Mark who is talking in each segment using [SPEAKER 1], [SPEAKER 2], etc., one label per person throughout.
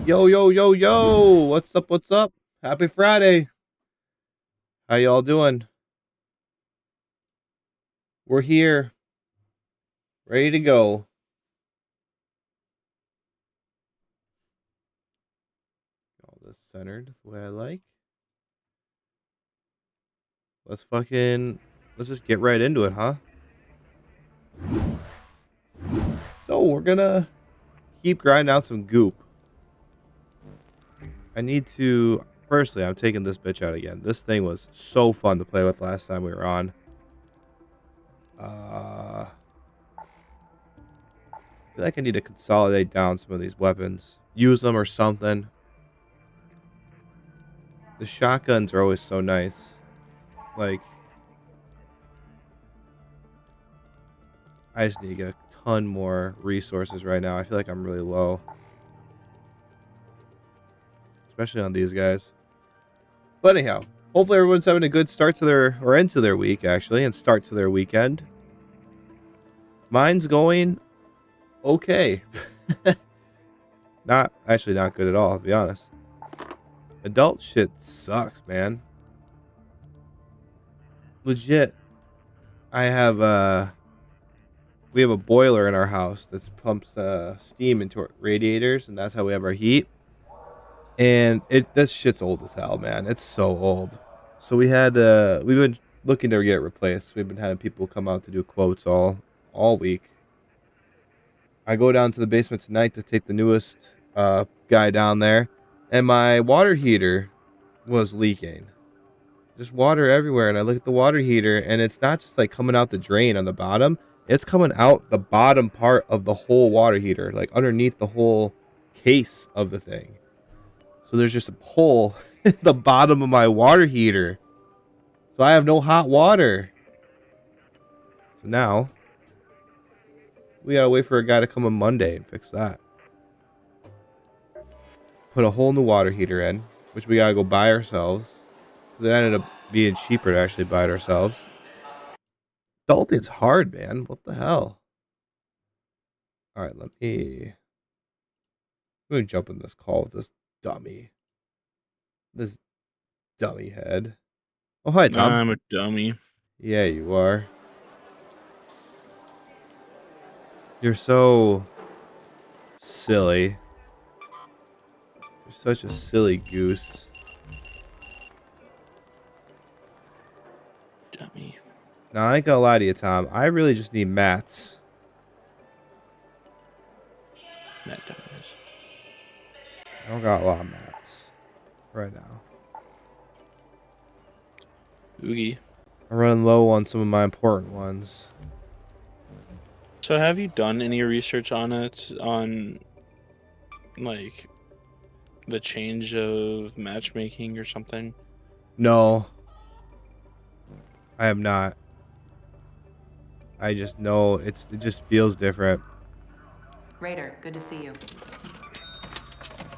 [SPEAKER 1] Yo, yo, yo, yo. What's up? What's up? Happy Friday. How y'all doing? We're here, ready to go. All this centered the way I like. Let's just get right into it, huh? So, we're gonna keep grinding out some goop. Firstly, I'm taking this bitch out again. This thing was so fun to play with last time we were on. I feel like I need to consolidate down some of these weapons. Use them or something. The shotguns are always so nice. Like, I just need to get a ton more resources right now. I feel like I'm really low. Especially on these guys. But anyhow, hopefully everyone's having a good start to into their week, actually, and start to their weekend. Mine's going okay. Not good at all, to be honest. Adult shit sucks, man. Legit. We have a boiler in our house that pumps steam into our radiators, and that's how we have our heat. And that shit's old as hell, man. It's so old. So we've been looking to get it replaced. We've been having people come out to do quotes all week. I go down to the basement tonight to take the newest guy down there, and my water heater was leaking. Just water everywhere, and I look at the water heater, and it's not just like coming out the drain on the bottom. It's coming out the bottom part of the whole water heater, like underneath the whole case of the thing. So there's just a hole in the bottom of my water heater. So I have no hot water. So now we gotta wait for a guy to come on Monday and fix that. Put a whole new water heater in, which we gotta go buy ourselves. It ended up being cheaper to actually buy it ourselves. Adulting's hard, man. What the hell? Alright, let me jump in this call with this dummy. This dummy head. Oh, hi, Tom.
[SPEAKER 2] I'm a dummy.
[SPEAKER 1] Yeah, you are. You're so silly. You're such a silly goose.
[SPEAKER 2] Dummy.
[SPEAKER 1] Now, I ain't gonna lie to you, Tom. I really just need mats.
[SPEAKER 2] That dumbass.
[SPEAKER 1] I don't got a lot of mats right now.
[SPEAKER 2] Oogie.
[SPEAKER 1] I'm running low on some of my important ones.
[SPEAKER 2] So have you done any research on it, on like the change of matchmaking or something?
[SPEAKER 1] No. I am not. I just know it just feels different.
[SPEAKER 3] Raider, good to see you.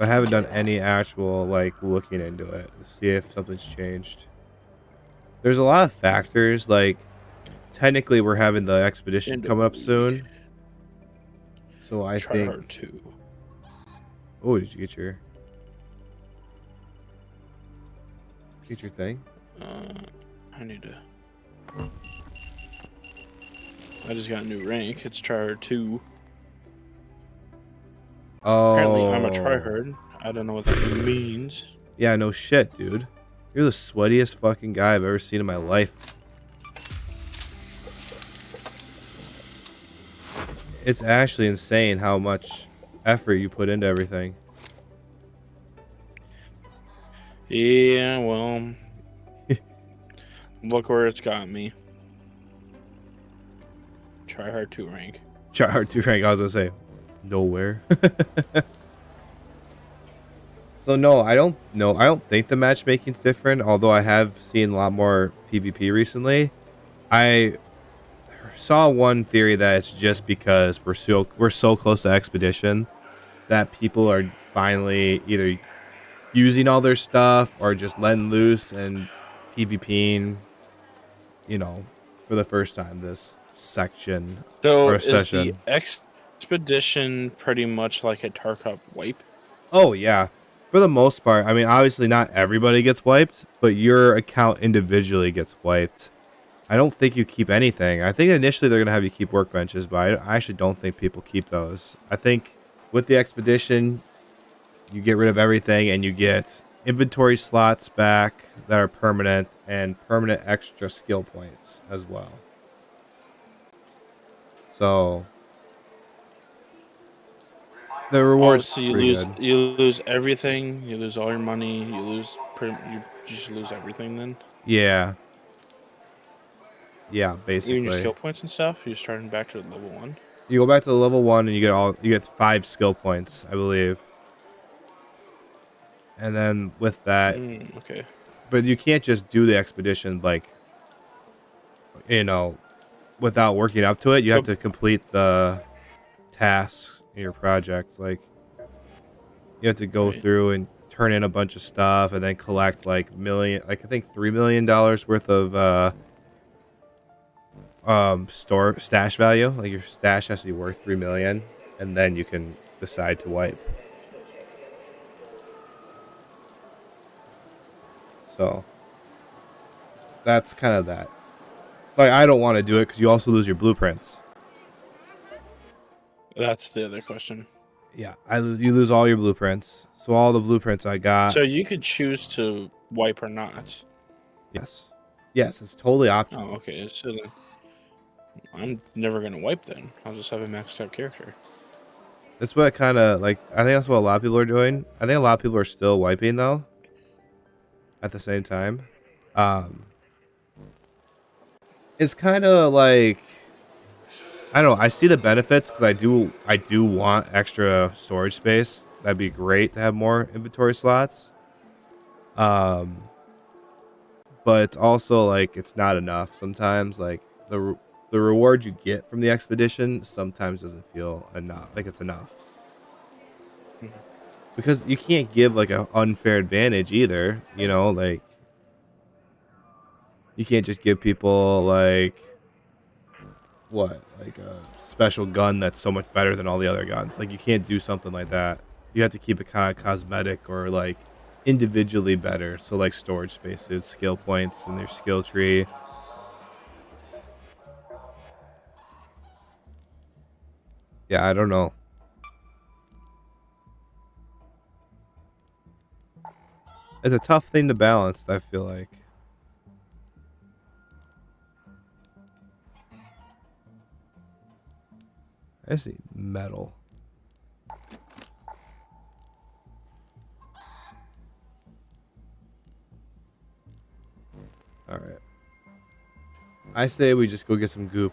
[SPEAKER 1] I haven't done any actual like looking into it to see if something's changed. There's a lot of factors, like technically we're having the expedition
[SPEAKER 2] And
[SPEAKER 1] coming up soon. So I
[SPEAKER 2] try
[SPEAKER 1] think
[SPEAKER 2] hard too.
[SPEAKER 1] Oh, did you get your thing?
[SPEAKER 2] I need to. I just got a new rank. It's tryhard 2.
[SPEAKER 1] Oh.
[SPEAKER 2] Apparently I'm a tryhard. I don't know what that means.
[SPEAKER 1] Yeah, no shit, dude. You're the sweatiest fucking guy I've ever seen in my life. It's actually insane how much effort you put into everything.
[SPEAKER 2] Yeah, well, look where it's got me. Tryhard 2 rank.
[SPEAKER 1] Tryhard 2 rank, I was gonna say. Nowhere. So no, I don't think the matchmaking's different, although I have seen a lot more PvP recently. I saw one theory that it's just because we're so close to expedition that people are finally either using all their stuff or just letting loose and PvPing, for the first time this section
[SPEAKER 2] So
[SPEAKER 1] or
[SPEAKER 2] is the
[SPEAKER 1] session.
[SPEAKER 2] expedition pretty much like a Tarkov wipe?
[SPEAKER 1] Oh yeah, for the most part. I mean, obviously not everybody gets wiped, but your account individually gets wiped. I don't think you keep anything. I think initially they're gonna have you keep workbenches, but I actually don't think people keep those. I think with the expedition, you get rid of everything and you get inventory slots back that are permanent and permanent extra skill points as well. So the rewards
[SPEAKER 2] So you
[SPEAKER 1] pretty
[SPEAKER 2] lose
[SPEAKER 1] good.
[SPEAKER 2] you lose everything. You lose all your money. You just lose everything then.
[SPEAKER 1] Yeah. Yeah,
[SPEAKER 2] Even your
[SPEAKER 1] basically.
[SPEAKER 2] skill points and stuff. You're starting back to level 1.
[SPEAKER 1] You go back to the level 1 and you get 5 skill points, I believe. And then with that,
[SPEAKER 2] Okay.
[SPEAKER 1] but you can't just do the expedition like, you know, without working up to it. You have to complete the tasks in your project. Like, you have to go
[SPEAKER 2] Right.
[SPEAKER 1] through and turn in a bunch of stuff and then collect like I think $3 million worth of store stash value. Like your stash has to be worth 3 million, and then you can decide to wipe. So that's kind of that. Like, I don't want to do it because you also lose your blueprints.
[SPEAKER 2] That's the other question.
[SPEAKER 1] Yeah, you lose all your blueprints. So all the blueprints I got.
[SPEAKER 2] So you could choose to wipe or not.
[SPEAKER 1] Yes, it's totally optional.
[SPEAKER 2] Oh, okay. So then I'm never gonna wipe then. I'll just have a maxed out character.
[SPEAKER 1] That's what kind of like. I think that's what a lot of people are doing. I think a lot of people are still wiping though. At the same time, it's kind of like, I don't know. I see the benefits because I do want extra storage space. That'd be great to have more inventory slots. But it's also like it's not enough sometimes. Like the reward you get from the expedition sometimes doesn't feel enough. Like it's enough. Because you can't give like an unfair advantage either, you know, like you can't just give people like like a special gun that's so much better than all the other guns. Like you can't do something like that. You have to keep it kind of cosmetic or like individually better. So like storage spaces, skill points in their skill tree. Yeah, I don't know. It's a tough thing to balance, I feel like. I see metal. All right. I say we just go get some goop.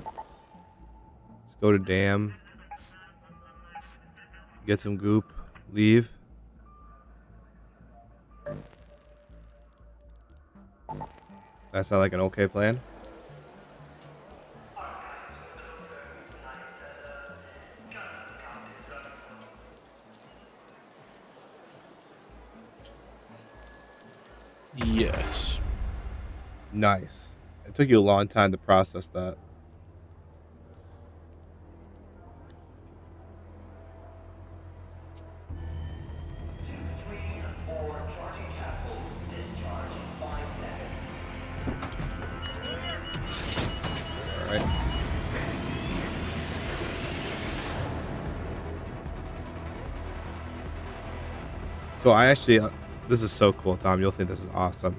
[SPEAKER 1] Let's go to dam. Get some goop. Leave. That sound like an okay plan?
[SPEAKER 2] Yes.
[SPEAKER 1] Nice. It took you a long time to process that. All right. So I actually, this is so cool, Tom. You'll think this is awesome.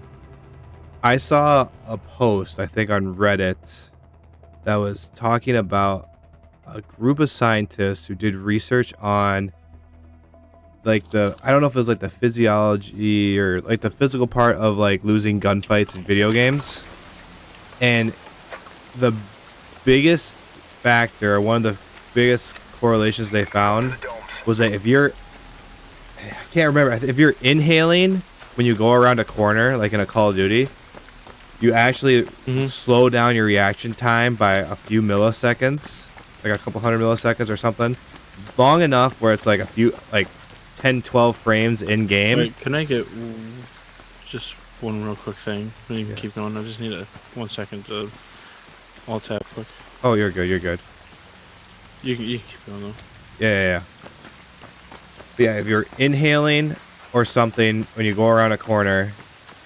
[SPEAKER 1] I saw a post, I think on Reddit, that was talking about a group of scientists who did research on like I don't know if it was like the physiology or like the physical part of like losing gunfights in video games. And the biggest factor, one of the biggest correlations they found was that I can't remember, if you're inhaling when you go around a corner, like in a Call of Duty, you actually slow down your reaction time by a few milliseconds, like a couple hundred milliseconds or something, long enough where it's like a few, like 10, 12 frames in game.
[SPEAKER 2] Wait, can I get just one real quick thing? You can keep going. I just need 1 second to alt tab quick.
[SPEAKER 1] Oh, you're good. You're good.
[SPEAKER 2] You can keep going though.
[SPEAKER 1] Yeah. But yeah, if you're inhaling or something when you go around a corner,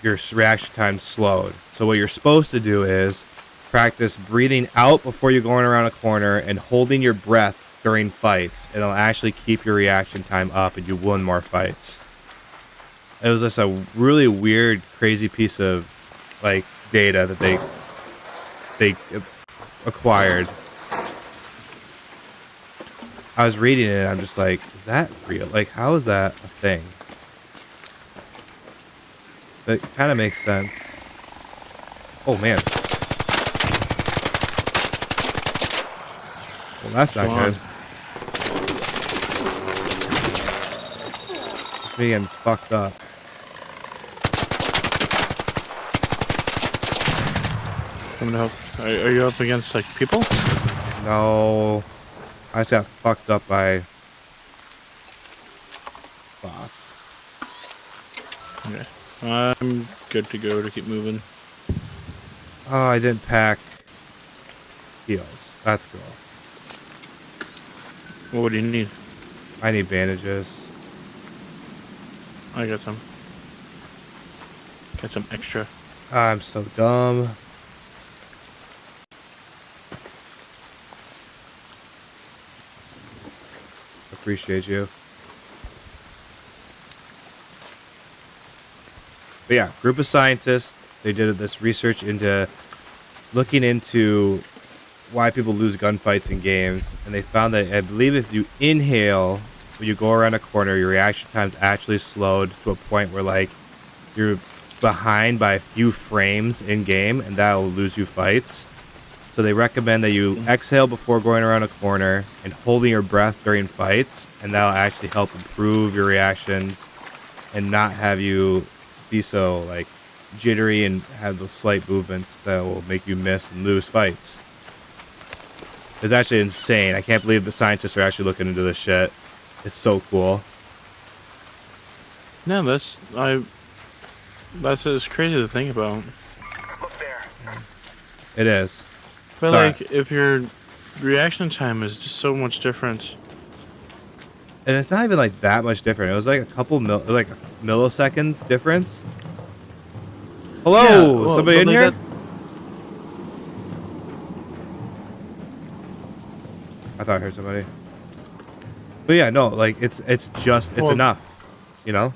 [SPEAKER 1] your reaction time's slowed. So what you're supposed to do is practice breathing out before you're going around a corner and holding your breath during fights. It'll actually keep your reaction time up and you win more fights. It was just a really weird, crazy piece of like data that they acquired. I was reading it and I'm just like, is that real? Like, how is that a thing? That kind of makes sense. Oh man. Well, that's not good. It's me getting fucked up.
[SPEAKER 2] Coming to help. Are you up against like people?
[SPEAKER 1] No. I just got fucked up by bots.
[SPEAKER 2] Okay. I'm good to go to keep moving.
[SPEAKER 1] Oh, I didn't pack heals. That's cool.
[SPEAKER 2] What do you need?
[SPEAKER 1] I need bandages.
[SPEAKER 2] I got some. Got some extra.
[SPEAKER 1] I'm so dumb. Appreciate you. But yeah, group of scientists, they did this research into looking into why people lose gunfights in games, and they found that I believe if you inhale when you go around a corner, your reaction time's actually slowed to a point where like you're behind by a few frames in game, and that will lose you fights. So they recommend that you exhale before going around a corner and holding your breath during fights, and that'll actually help improve your reactions and not have you be so like jittery and have those slight movements that will make you miss and lose fights. It's actually insane. I can't believe the scientists are actually looking into this shit. It's so cool.
[SPEAKER 2] No, that's just crazy to think about.
[SPEAKER 1] It is.
[SPEAKER 2] But
[SPEAKER 1] Sorry.
[SPEAKER 2] like, if your reaction time is just so much different.
[SPEAKER 1] And it's not even like that much different. It was like a couple like milliseconds difference. Hello,
[SPEAKER 2] Yeah, well,
[SPEAKER 1] somebody
[SPEAKER 2] but
[SPEAKER 1] in
[SPEAKER 2] like
[SPEAKER 1] here?
[SPEAKER 2] that-
[SPEAKER 1] I thought I heard somebody. But yeah, no, like it's
[SPEAKER 2] Well-
[SPEAKER 1] enough, you know?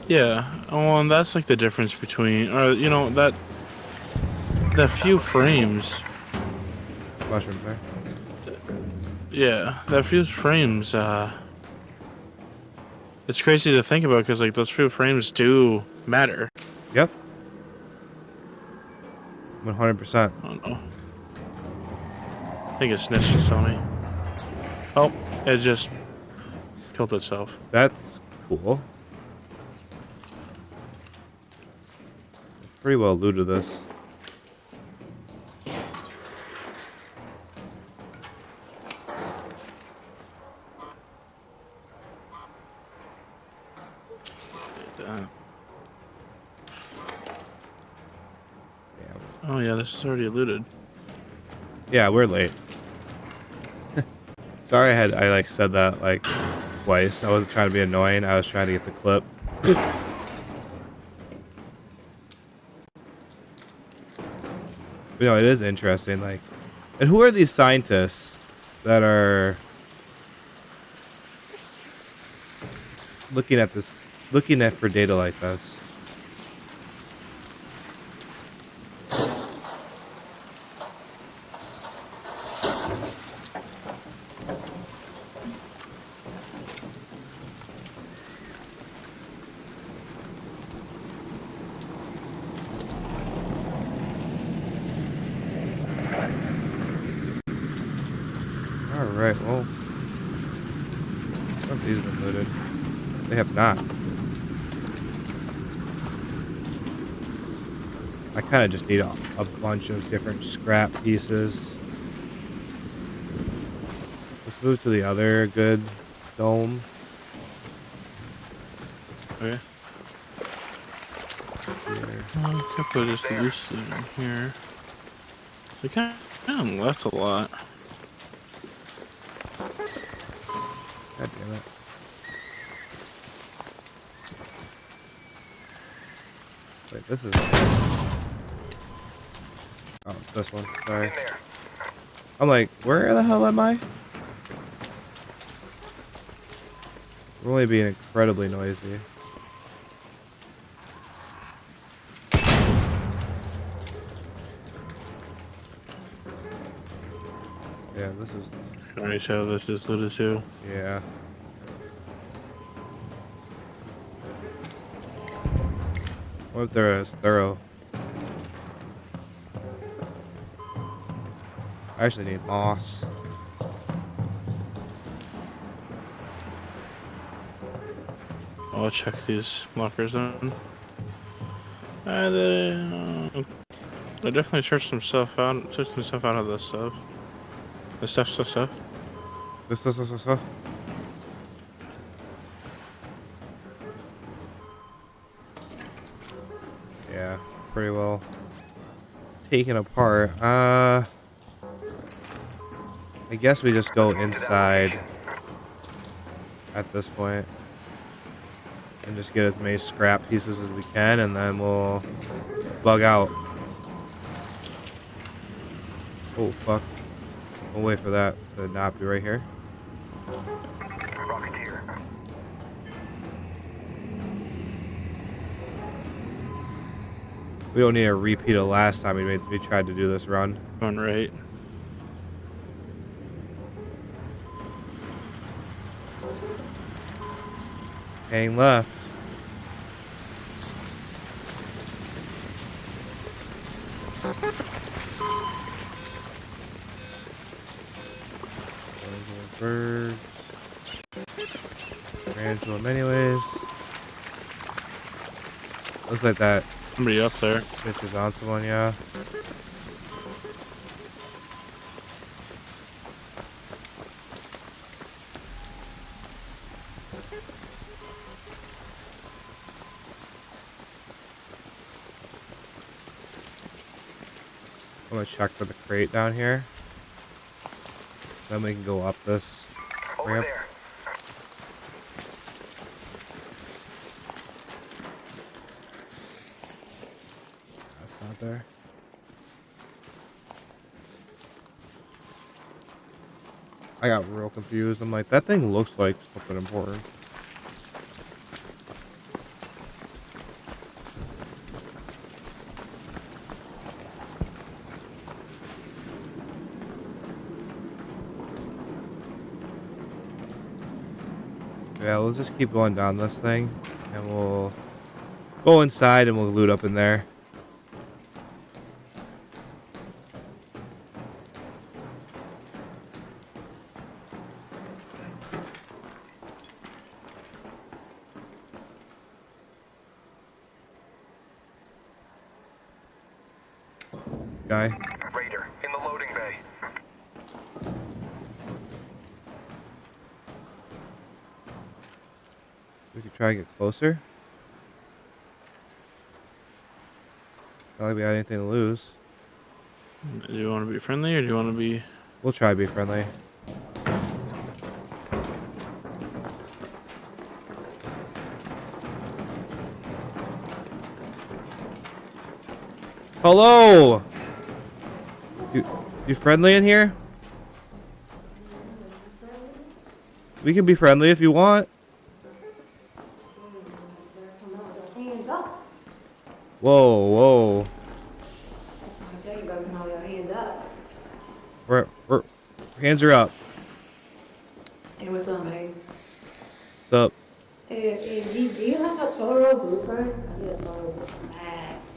[SPEAKER 2] Yeah, well, and that's like the difference between, you know, that few frames.
[SPEAKER 1] Mushrooms there.
[SPEAKER 2] Yeah, that few frames. It's crazy to think about because like those few frames do matter.
[SPEAKER 1] Yep. 100%.
[SPEAKER 2] I don't know. I think it snitched to Sony. Oh, it just killed itself.
[SPEAKER 1] That's cool. Pretty well looted this.
[SPEAKER 2] Oh yeah, this is already looted.
[SPEAKER 1] Yeah, we're late. Sorry I like said that like twice. I wasn't trying to be annoying. I was trying to get the clip. You know, it is interesting, like, and who are these scientists that are looking at for data like this? Alright, well, some of these have been looted. They have not. I kind of just need a bunch of different scrap pieces. Let's move to the other good dome.
[SPEAKER 2] Okay.
[SPEAKER 1] Here.
[SPEAKER 2] A couple of just loose in here. So kind of left a lot.
[SPEAKER 1] God damn it. Wait, this is. Oh, this one. Sorry. I'm like, where the hell am I? We're only being incredibly noisy. Yeah, this is.
[SPEAKER 2] Can already tell this is looted too.
[SPEAKER 1] Yeah. What if they're as thorough? I actually need moss.
[SPEAKER 2] I'll check these lockers then. They definitely took some stuff out. Took some stuff out of this stuff. The stuff.
[SPEAKER 1] This. Yeah, pretty well taken apart. I guess we just go inside at this point and just get as many scrap pieces as we can, and then we'll bug out. Oh fuck! We'll wait for that to not be right here. We don't need a repeat of last time we tried to do this run.
[SPEAKER 2] Going right.
[SPEAKER 1] Hang left. Birds. Ran into them anyways. Looks like that
[SPEAKER 2] Somebody up there.
[SPEAKER 1] bitch is on someone, yeah. I'm gonna check for the crate down here. Then we can go up this ramp. That's not there. I got real confused. I'm like, that thing looks like something important. Yeah, let's just keep going down this thing, and we'll go inside and we'll loot up in there. Guy.
[SPEAKER 4] Raider, in the loading bay.
[SPEAKER 1] We could try and get closer. Not like we had anything to lose.
[SPEAKER 2] Do you want to be friendly or do you want to be?
[SPEAKER 1] We'll try to be friendly. Hello! You friendly in here? We can be friendly if you want. Whoa, whoa. We're hands are up.
[SPEAKER 5] Hey, what's up, man?
[SPEAKER 1] What's up?
[SPEAKER 5] Hey, do you have a Toro blueprint? I need a Toro blueprint.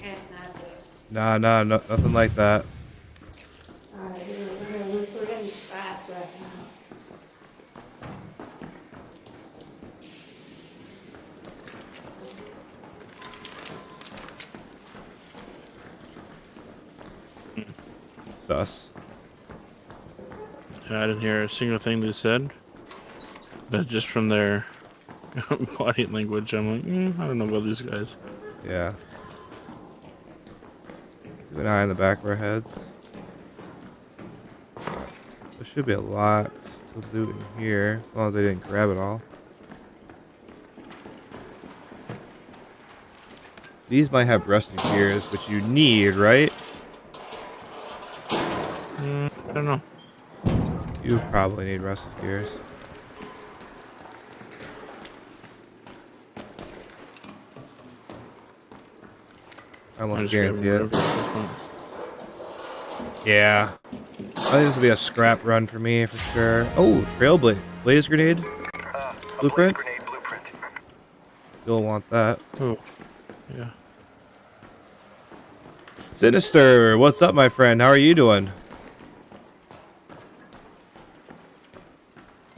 [SPEAKER 5] That's not it.
[SPEAKER 1] Nah, no, nothing like that.
[SPEAKER 5] Alright, we're gonna look for any spots right now.
[SPEAKER 1] Sus.
[SPEAKER 2] I didn't hear a single thing they said, but just from their body language, I'm like, I don't know about these guys.
[SPEAKER 1] Yeah. Keep an eye on the back of our heads. There should be a lot to loot in here, as long as I didn't grab it all. These might have rusted gears, which you need, right?
[SPEAKER 2] I don't know.
[SPEAKER 1] You probably need rusted gears. I
[SPEAKER 2] I'll
[SPEAKER 1] almost
[SPEAKER 2] just grab
[SPEAKER 1] guarantee it.
[SPEAKER 2] whatever at this point.
[SPEAKER 1] Yeah. I think this will be a scrap run for me for sure. Oh, trailblaze. Blaze grenade.
[SPEAKER 4] A
[SPEAKER 1] Blueprint?
[SPEAKER 4] blaze grenade blueprint.
[SPEAKER 1] You'll want that.
[SPEAKER 2] Oh, yeah.
[SPEAKER 1] Sinister, what's up, my friend? How are you doing?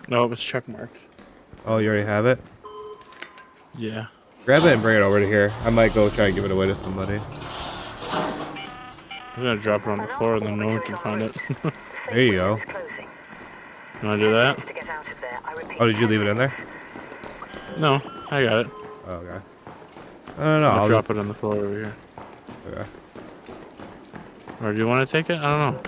[SPEAKER 2] No, it was check marked.
[SPEAKER 1] Oh, you already have it?
[SPEAKER 2] Yeah.
[SPEAKER 1] Grab it and bring it over to here. I might go try and give it away to somebody.
[SPEAKER 2] I'm gonna drop it on the floor and then no one can find it.
[SPEAKER 1] There you go.
[SPEAKER 2] You wanna do that?
[SPEAKER 1] Oh, did you leave it in there?
[SPEAKER 2] No, I got it.
[SPEAKER 1] Oh, okay. I don't know.
[SPEAKER 2] I'll drop it on the floor over here.
[SPEAKER 1] Okay.
[SPEAKER 2] Or do you want to take it? I don't know.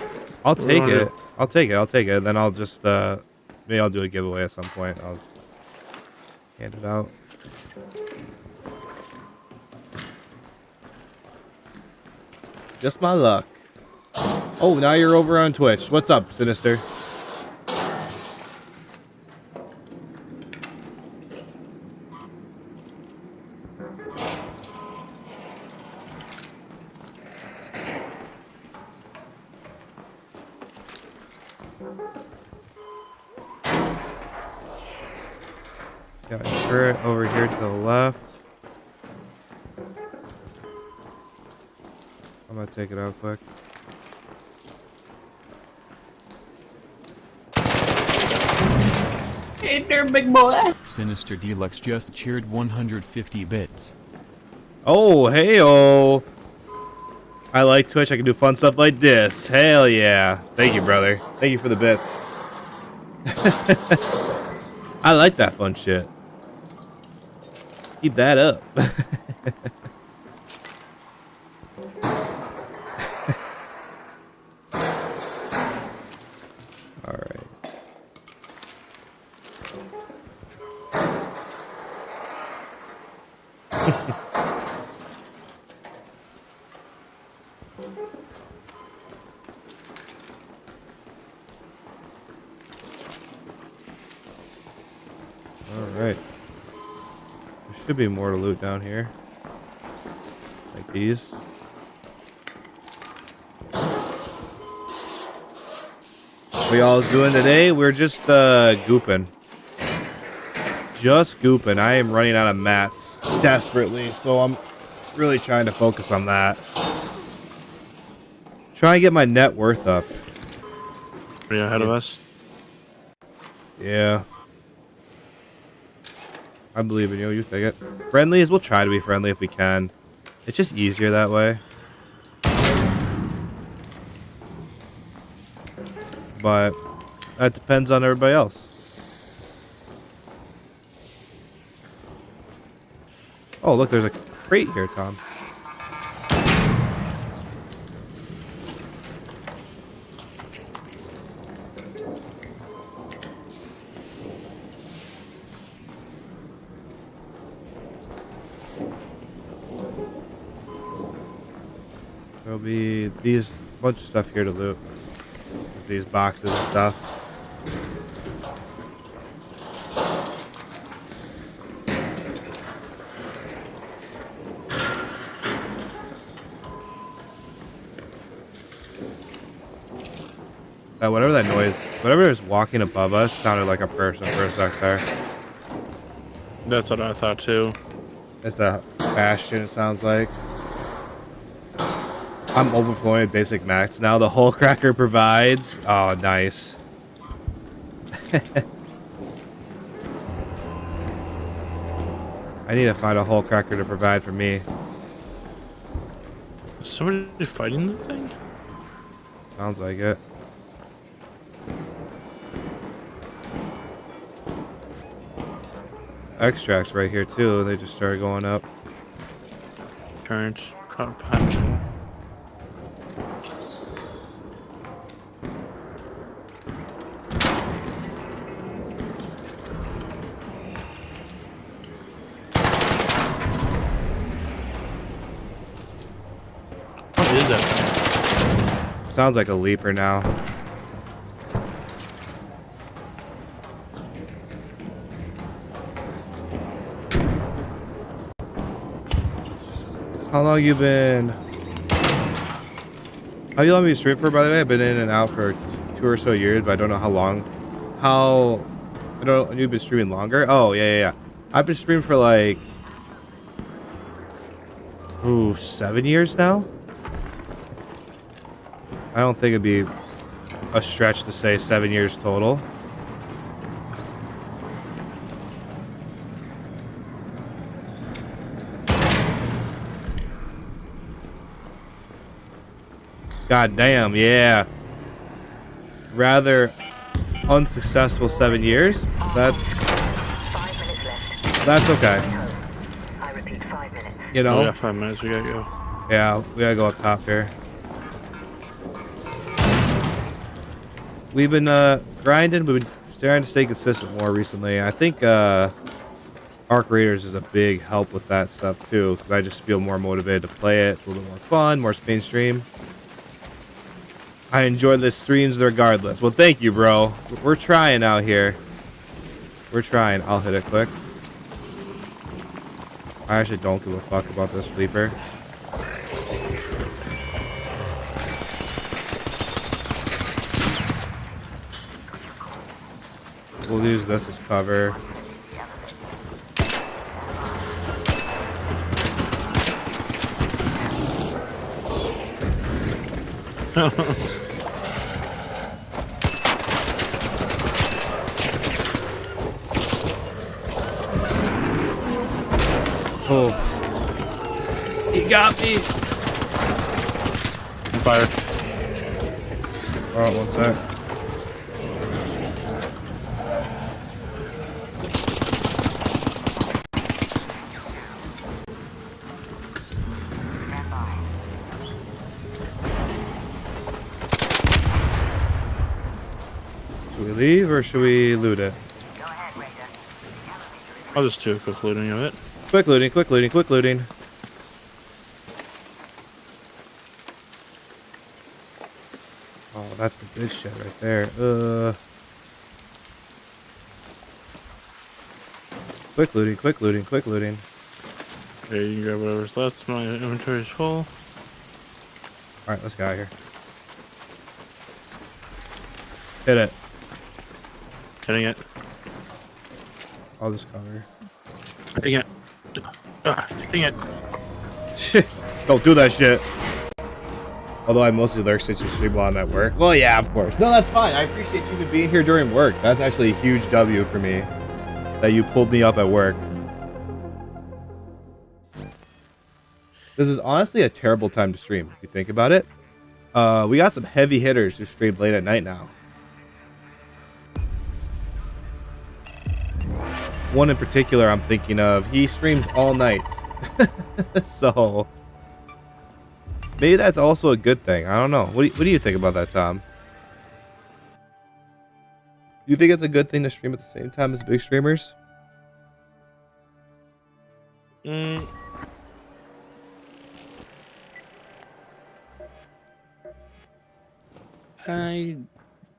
[SPEAKER 1] I'll
[SPEAKER 2] What do you
[SPEAKER 1] take
[SPEAKER 2] wanna
[SPEAKER 1] it.
[SPEAKER 2] do?
[SPEAKER 1] I'll take it. I'll take it. Then I'll just maybe I'll do a giveaway at some point. I'll hand it out. Just my luck. Oh, now you're over on Twitch. What's up, Sinister? Got a turret over here to the left. I'm gonna take it out quick.
[SPEAKER 6] Sinister Deluxe just cheered 150 bits.
[SPEAKER 1] Oh, hey-oh. I like Twitch. I can do fun stuff like this. Hell yeah. Thank you, brother. Thank you for the bits. I like that fun shit. Keep that up. All right. Alright. There should be more to loot down here. Like these. What y'all doing today? We're just gooping. Just gooping. I am running out of mats desperately, so I'm really trying to focus on that. Trying to get my net worth up.
[SPEAKER 2] Are you ahead of us?
[SPEAKER 1] Yeah. I believe in you. You take it. Friendlies, we'll try to be friendly if we can. It's just easier that way. But that depends on everybody else. Oh, look, there's a crate here, Tom. There'll be these bunch of stuff here to loot. These boxes and stuff. Whatever that noise, whatever is walking above us sounded like a person for a sec there.
[SPEAKER 2] That's what I thought too.
[SPEAKER 1] It's a bastion, it sounds like. I'm overflowing with basic max now. The hole cracker provides. Oh, nice. I need to find a hole cracker to provide for me.
[SPEAKER 2] Is somebody fighting the thing?
[SPEAKER 1] Sounds like it. Extracts right here too. They just started going up.
[SPEAKER 2] Current, caught a punch. that?
[SPEAKER 1] Sounds like a leaper now. How long you been? How you long you stream for, by the way? I've been in and out for 2 or so years, but I don't know how long. I don't know, you've been streaming longer? Oh, yeah. I've been streaming for like 7 years now. I don't think it'd be a stretch to say 7 years total. God damn, yeah. Rather unsuccessful 7 years. That's okay.
[SPEAKER 7] I repeat, 5 minutes.
[SPEAKER 1] You
[SPEAKER 2] Oh,
[SPEAKER 1] know?
[SPEAKER 2] we got 5 minutes. We gotta go.
[SPEAKER 1] Yeah, we gotta go up top here. We've been grinding. We've been trying to stay consistent more recently. I think Arc Raiders is a big help with that stuff too, because I just feel more motivated to play it. It's a little bit more fun, more mainstream. I enjoy the streams regardless. Well, thank you, bro. We're trying out here. We're trying. I'll hit it quick. I actually don't give a fuck about this Reaper. We'll use this as cover. Oh. He got me.
[SPEAKER 2] I'm fired.
[SPEAKER 1] Alright, one sec. Should we leave or should we loot it?
[SPEAKER 2] I'll just do a quick looting of it.
[SPEAKER 1] Quick looting, quick looting, quick looting. Oh, that's the good shit right there. Quick looting, quick looting, quick looting.
[SPEAKER 2] Okay, you can grab whatever's left. My inventory's full.
[SPEAKER 1] Alright, let's get out of here. Hit it.
[SPEAKER 2] Hitting it.
[SPEAKER 1] I'll just cover.
[SPEAKER 2] Hitting it. Hitting it.
[SPEAKER 1] Don't do that shit. Although I mostly lurk since you stream while I'm at work. Well, yeah, of course. No, that's fine. I appreciate you even being here during work. That's actually a huge W for me. That you pulled me up at work. This is honestly a terrible time to stream, if you think about it. We got some heavy hitters who stream late at night now. One in particular I'm thinking of. He streams all night. So maybe that's also a good thing. I don't know. What do you think about that, Tom? Do you think it's a good thing to stream at the same time as big streamers?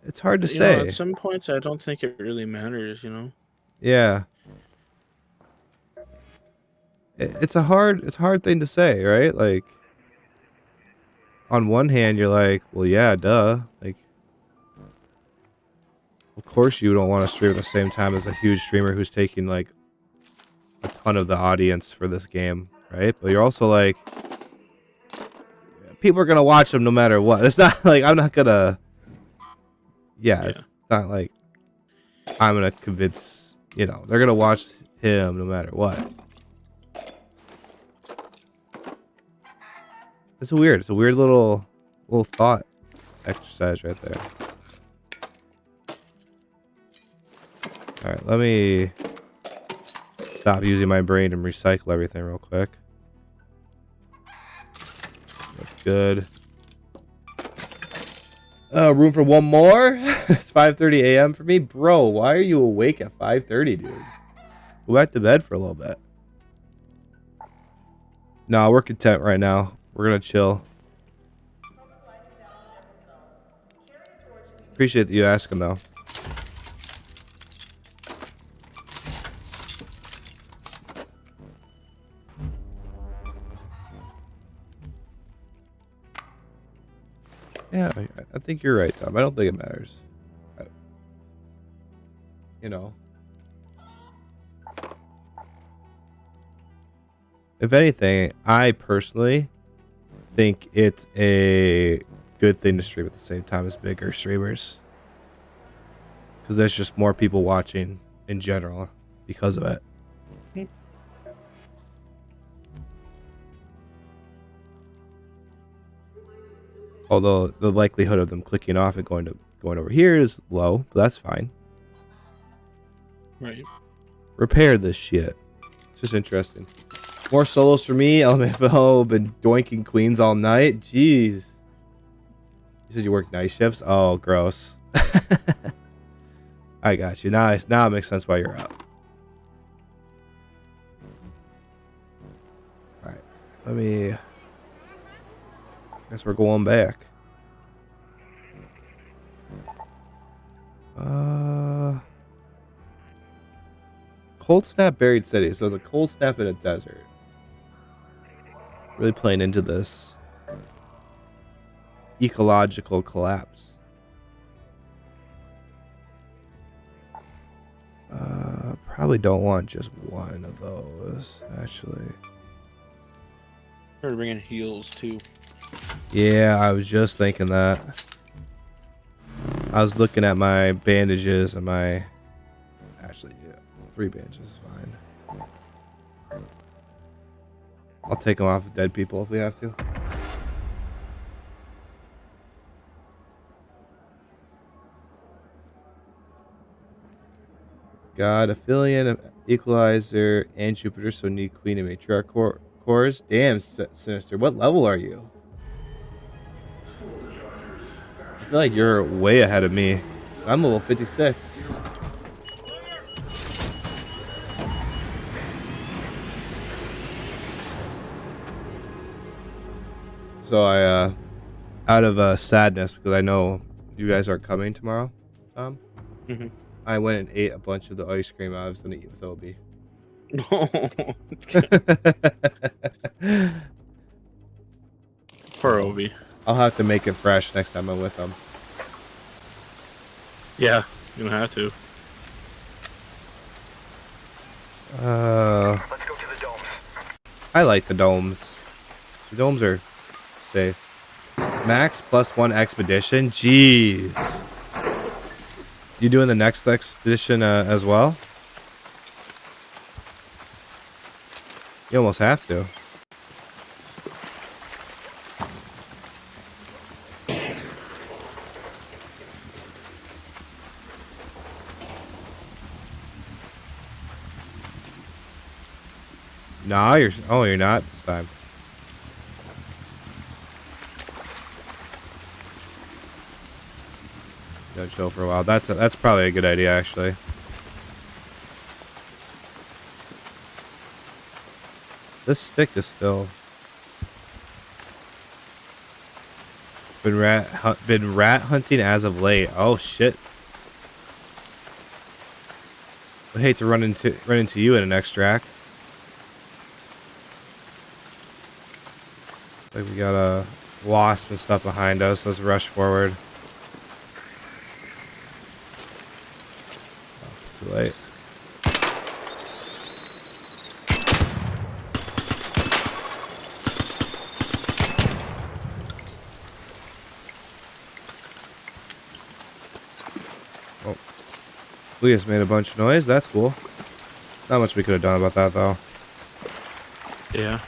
[SPEAKER 1] It's hard to say.
[SPEAKER 2] At some points, I don't think it really matters, you know?
[SPEAKER 1] Yeah. It's a hard thing to say, right? Like, on one hand, you're like, well, yeah, duh. Like, of course you don't want to stream at the same time as a huge streamer who's taking, like, a ton of the audience for this game, right? But you're also like, people are going to watch them no matter what. It's not like, I'm not going to, it's not like I'm going to convince, they're going to watch him no matter what. It's weird. It's a weird little thought exercise right there. All right, let me stop using my brain and recycle everything real quick. That's good. Room for one more? It's 5:30 a.m. for me. Bro, why are you awake at 5:30, dude? Go back to bed for a little bit. No, we're content right now. We're gonna chill. Appreciate you asking though. Yeah, I think you're right, Tom. I don't think it matters. You know. If anything, I personally think it's a good thing to stream at the same time as bigger streamers. Because there's just more people watching in general because of it. Although the likelihood of them clicking off and going over here is low, but that's fine.
[SPEAKER 2] Right.
[SPEAKER 1] Repair this shit. It's just interesting. More solos for me. LMFO been doinking queens all night. Jeez. You said you work night shifts? Oh, gross. I got you. Now it makes sense why you're up. Alright. Let me... Guess we're going back. Cold snap buried city. So it's a cold snap in a desert. Really playing into this ecological collapse. Probably don't want just one of those, actually.
[SPEAKER 2] We're bringing heals too.
[SPEAKER 1] Yeah, I was just thinking that. I was looking at my bandages and my... Actually, yeah, 3 bandages is fine. I'll take them off of dead people if we have to. God, Aphelion, Equalizer, and Jupiter, so need Queen and Matriarch cores. Damn, Sinister, what level are you? I feel like you're way ahead of me. I'm level 56. So I, out of sadness, because I know you guys aren't coming tomorrow,
[SPEAKER 2] Mm-hmm.
[SPEAKER 1] I went and ate a bunch of the ice cream I was going to eat with Obi.
[SPEAKER 2] Poor Obi.
[SPEAKER 1] I'll have to make it fresh next time I'm with him.
[SPEAKER 2] Yeah, you don't have to.
[SPEAKER 4] Let's go to the domes.
[SPEAKER 1] I like the domes. The domes are safe. Max +1 expedition? Jeez. You doing the next expedition as well? You almost have to. Nah, you're not this time. Go chill for a while. That's probably a good idea, actually. This stick is still been rat hunting as of late. Oh shit! I'd hate to run into you in an extract. Like we got a wasp and stuff behind us. Let's rush forward. Oh, it's too late. Oh, we just made a bunch of noise. That's cool. Not much we could have done about that though.
[SPEAKER 2] Yeah.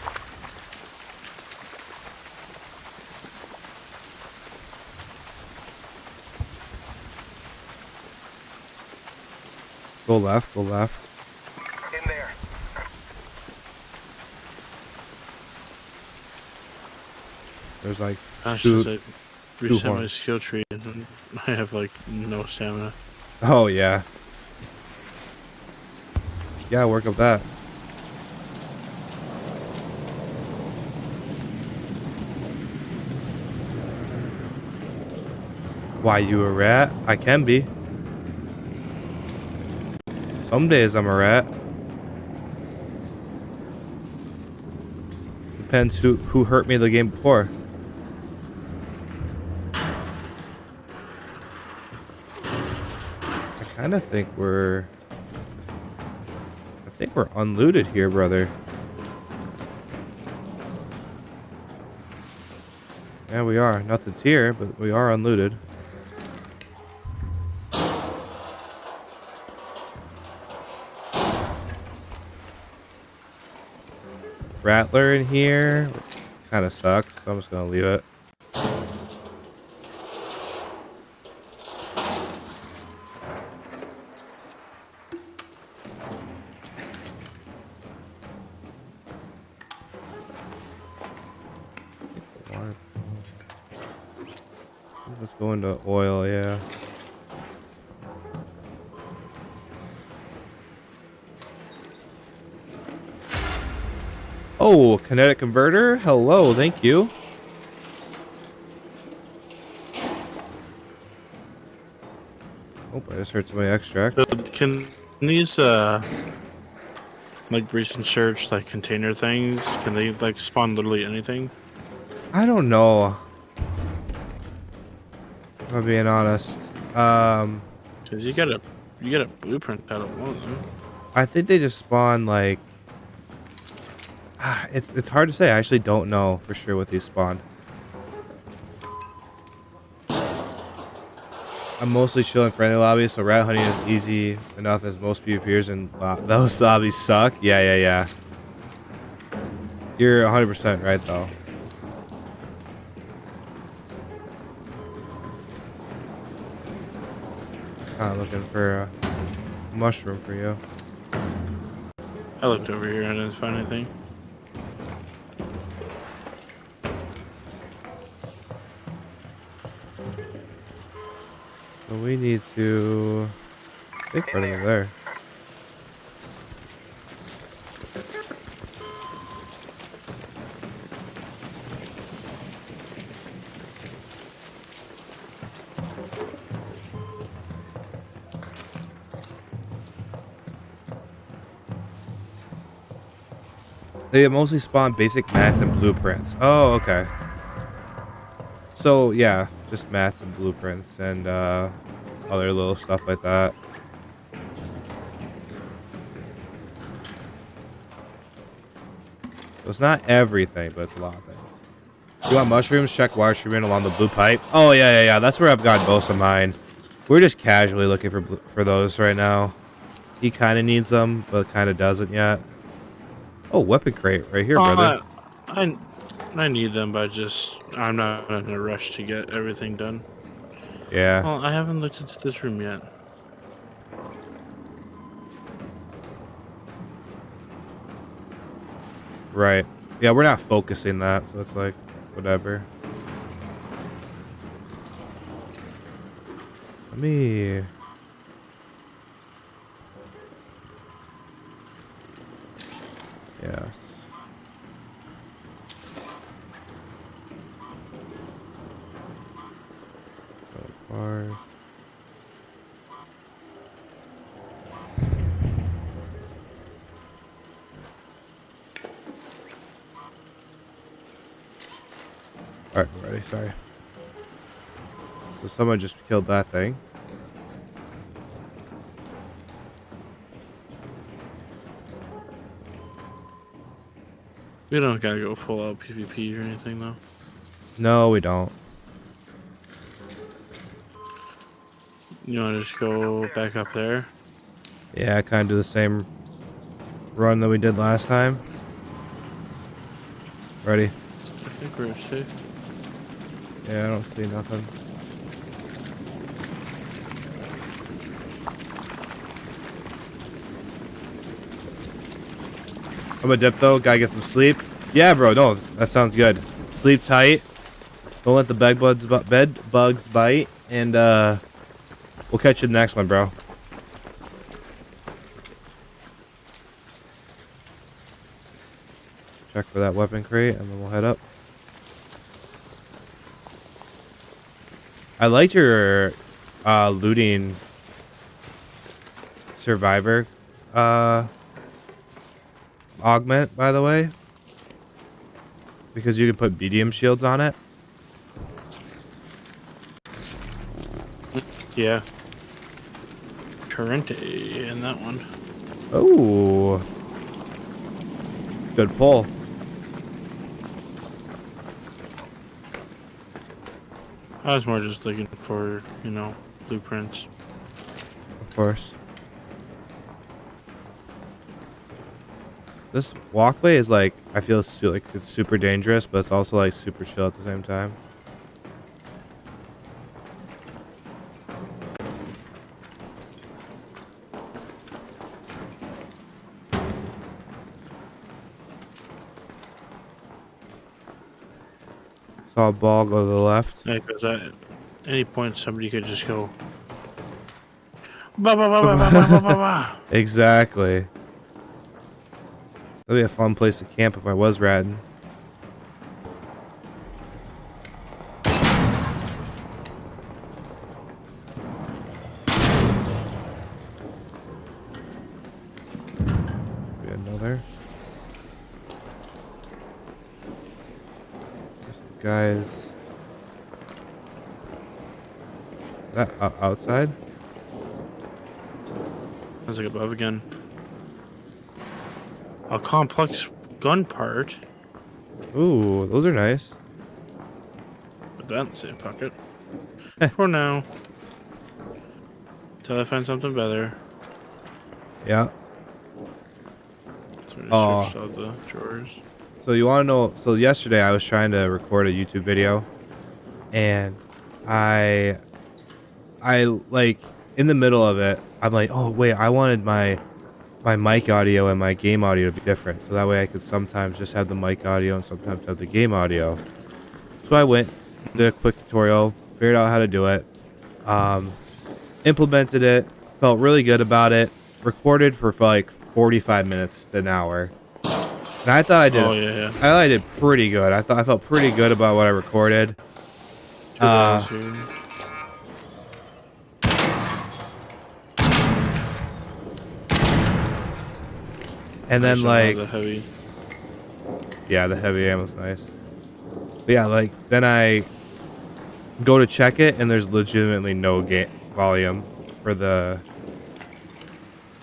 [SPEAKER 1] Go left, go left.
[SPEAKER 4] In there.
[SPEAKER 1] There's like
[SPEAKER 2] Gosh,
[SPEAKER 1] two.
[SPEAKER 2] since I reset my
[SPEAKER 1] horns.
[SPEAKER 2] skill tree, and I have like no stamina.
[SPEAKER 1] Oh yeah. Yeah, work up that. Why, you a rat? I can be. Some days I'm a rat. Depends who hurt me the game before. I kind of think we're unlooted here, brother. Yeah, we are. Nothing's here, but we are unlooted. Rattler in here. Kind of sucks, so I'm just gonna leave it. Let's go into oil, yeah. Oh, kinetic converter. Hello, thank you. Oh, I just heard somebody extract.
[SPEAKER 2] Can these like recent search like container things? Can they like spawn literally anything?
[SPEAKER 1] I don't know. If I'm being honest.
[SPEAKER 2] Cause you get a blueprint out of one of them.
[SPEAKER 1] I think they just spawn like. It's hard to say. I actually don't know for sure what these spawn. I'm mostly chilling friendly lobbies, so rat hunting is easy enough as most PvPers, and those lobbies suck. Yeah. You're 100% right though. Looking for a mushroom for you.
[SPEAKER 2] I looked over here and didn't find anything.
[SPEAKER 1] So we need to take right over there. They mostly spawn basic mats and blueprints. Oh, okay. So, yeah, just mats and blueprints and other little stuff like that. So it's not everything, but it's a lot of things. You want mushrooms? Check water treatment along the blue pipe. Oh, yeah. That's where I've got most of mine. We're just casually looking for those right now. He kind of needs them, but kind of doesn't yet. Oh, weapon crate right here, brother.
[SPEAKER 2] I need them, but I'm not in a rush to get everything done.
[SPEAKER 1] Yeah.
[SPEAKER 2] Well, I haven't looked into this room yet.
[SPEAKER 1] Right. Yeah, we're not focusing that, so it's like, whatever. Let me... Yeah. Bars. Alright, we're ready, sorry. So someone just killed that thing.
[SPEAKER 2] We don't gotta go full out PvP or anything though.
[SPEAKER 1] No, we don't.
[SPEAKER 2] You wanna just go back up there?
[SPEAKER 1] Yeah, kind of do the same run that we did last time. Ready?
[SPEAKER 2] I think we're safe.
[SPEAKER 1] Yeah, I don't see nothing. I'm a dip though. Gotta get some sleep. Yeah, bro. No, that sounds good. Sleep tight. Don't let the bed bugs bite, and we'll catch you in the next one, bro. Check for that weapon crate, and then we'll head up. I liked your looting survivor augment, by the way, because you can put medium shields on it.
[SPEAKER 2] Yeah. Current in that one.
[SPEAKER 1] Oh, good pull.
[SPEAKER 2] I was more just looking for, you know, blueprints.
[SPEAKER 1] Of course. This walkway is like, I feel like it's super dangerous, but it's also like super chill at the same time. Saw a ball go to the left.
[SPEAKER 2] Yeah, because at any point somebody could just go. Bah, bah, bah, bah, bah, bah, bah, bah, bah.
[SPEAKER 1] Exactly. That'd be a fun place to camp if I was ratting. Be another. Guys, that outside?
[SPEAKER 2] I was like above again. A complex gun part.
[SPEAKER 1] Ooh, those are nice.
[SPEAKER 2] Put that in the same pocket. For now. Till I find something better.
[SPEAKER 1] Yeah.
[SPEAKER 2] So
[SPEAKER 1] Oh.
[SPEAKER 2] I searched all the drawers.
[SPEAKER 1] So you want to know? So yesterday I was trying to record a YouTube video, and I like in the middle of it, I'm like, oh wait, I wanted my mic audio and my game audio to be different, so that way I could sometimes just have the mic audio and sometimes have the game audio. So I went, did a quick tutorial, figured out how to do it, implemented it, felt really good about it, recorded for like 45 minutes to an hour. And I thought I did.
[SPEAKER 2] Oh, yeah.
[SPEAKER 1] I thought I did pretty good. I felt pretty good about what I recorded. And then like,
[SPEAKER 2] the heavy.
[SPEAKER 1] yeah, the heavy ammo's nice. But yeah, like then I go to check it, and there's legitimately no game volume for the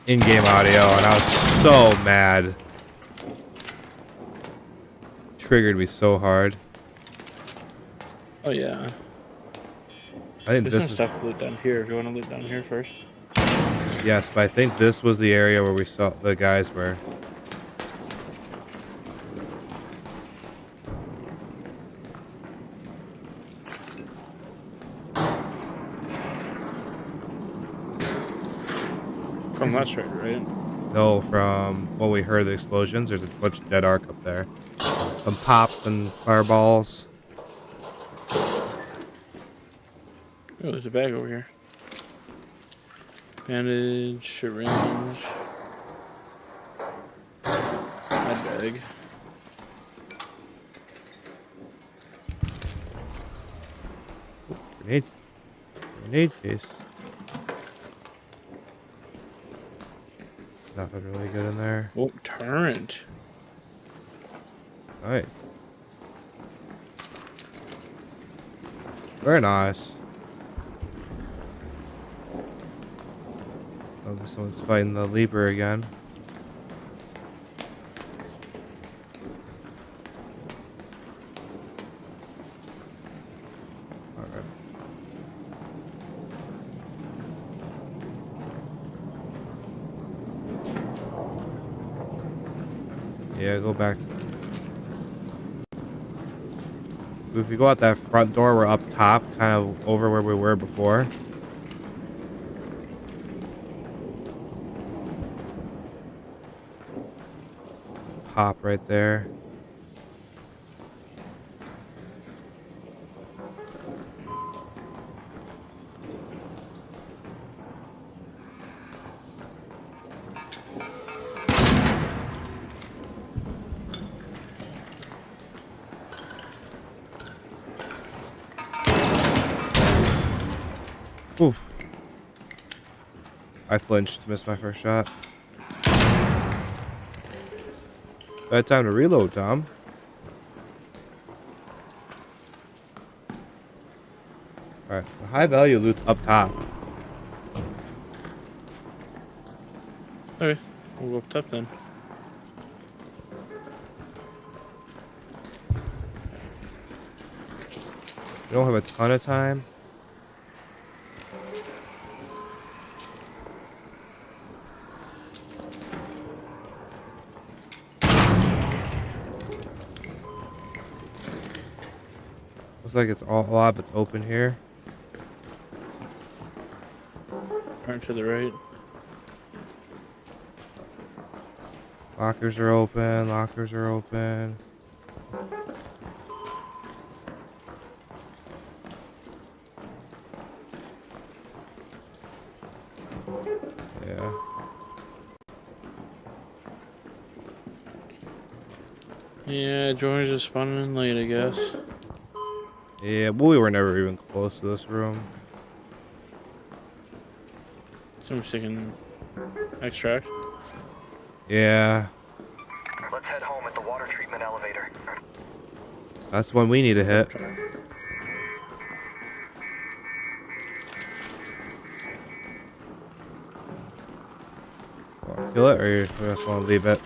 [SPEAKER 1] in-game audio, and I was so mad. Triggered me so hard.
[SPEAKER 2] Oh yeah.
[SPEAKER 1] I think
[SPEAKER 2] There's
[SPEAKER 1] this
[SPEAKER 2] some
[SPEAKER 1] is
[SPEAKER 2] stuff to loot down here. Do you want to loot down here first?
[SPEAKER 1] yes, but I think this was the area where we saw the guys were.
[SPEAKER 2] From that straight, right?
[SPEAKER 1] No, from when we heard the explosions, there's a bunch of dead arc up there. Some pops and fireballs.
[SPEAKER 2] Oh, there's a bag over here. Bandage, syringe. Med bag.
[SPEAKER 1] Grenade case. Nothing really good in there.
[SPEAKER 2] Oh, turret.
[SPEAKER 1] Nice. Very nice. Oh, someone's fighting the Leaper again. Alright. Yeah, go back. If we go out that front door, we're up top, kind of over where we were before. Pop right there. Oof. I flinched, missed my first shot. Bad time to reload, Tom. Alright, the high value loot's up top.
[SPEAKER 2] Okay, we'll go up top then.
[SPEAKER 1] We don't have a ton of time. Looks like it's all a lot of it's open here.
[SPEAKER 2] Turn to the right.
[SPEAKER 1] Lockers are open, lockers are open. Yeah.
[SPEAKER 2] Yeah, George is spawning in late, I guess.
[SPEAKER 1] Yeah, well, we were never even close to this room.
[SPEAKER 2] Somebody's taking extract.
[SPEAKER 1] Yeah,
[SPEAKER 4] Let's head home at the water treatment elevator.
[SPEAKER 1] that's the one we need to hit. Want to kill it, or you just want to leave it?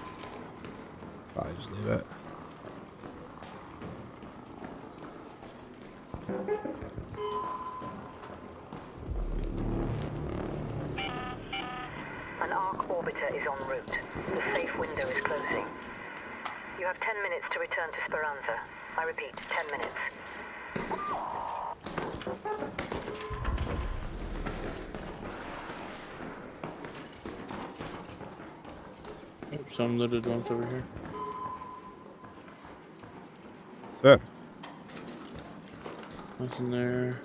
[SPEAKER 1] Probably just leave it.
[SPEAKER 7] An ARC orbiter is en route. The safe window is closing. You have 10 minutes to return to Speranza. I repeat, 10 minutes.
[SPEAKER 2] Oh, some looted ones over here.
[SPEAKER 1] Sir.
[SPEAKER 2] Nothing there.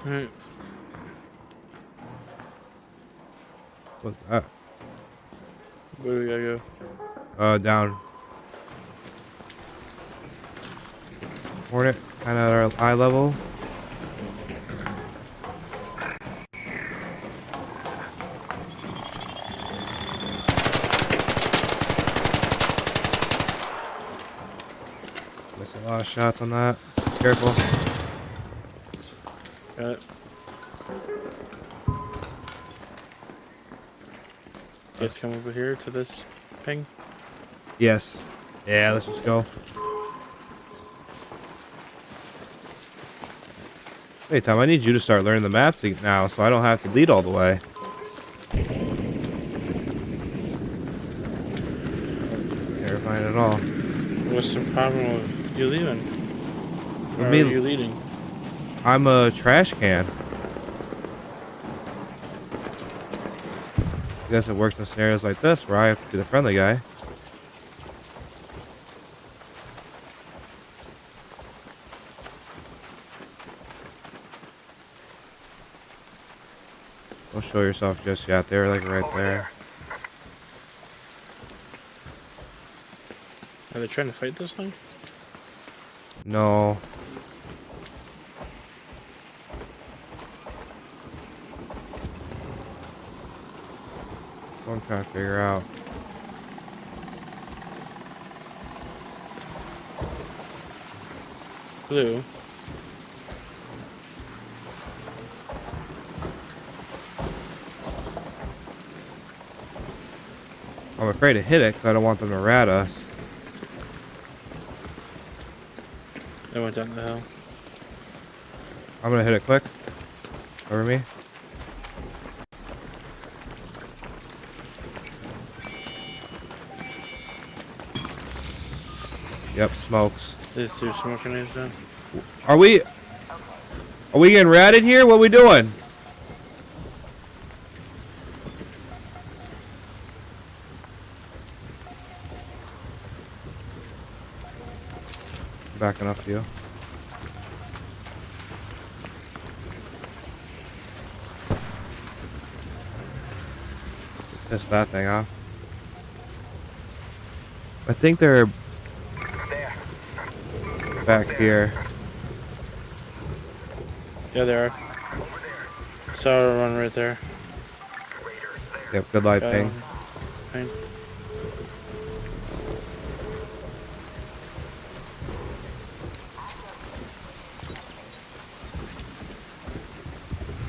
[SPEAKER 2] Alright.
[SPEAKER 1] What's that?
[SPEAKER 2] Where do we gotta go?
[SPEAKER 1] Down. Hornet, kind of at our eye level. Missing a lot of shots on that. Careful.
[SPEAKER 2] Got it. Let's come over here to this ping.
[SPEAKER 1] Yes. Yeah, let's just go. Hey, Tom, I need you to start learning the maps now so I don't have to lead all the way. Terrifying at all.
[SPEAKER 2] What's the problem with you leaving? Why are
[SPEAKER 1] mean-
[SPEAKER 2] you leading?
[SPEAKER 1] I'm a trash can. I guess it works in scenarios like this where I have to be the friendly guy. Don't show yourself just yet. They're like right there.
[SPEAKER 2] Are they trying to fight this thing?
[SPEAKER 1] No. What I'm trying to figure out.
[SPEAKER 2] Blue.
[SPEAKER 1] I'm afraid to hit it because I don't want them to rat us.
[SPEAKER 2] They went down the hill.
[SPEAKER 1] I'm gonna hit it quick. Over me. Yep, smokes.
[SPEAKER 2] There's two smoke grenades down.
[SPEAKER 1] Are we getting ratted here? What are we doing? Backing up to you. Piss that thing off. I think they're
[SPEAKER 4] There.
[SPEAKER 1] back here.
[SPEAKER 2] Yeah, there are. Saw one right there.
[SPEAKER 1] Yep, good light ping.
[SPEAKER 2] Fine.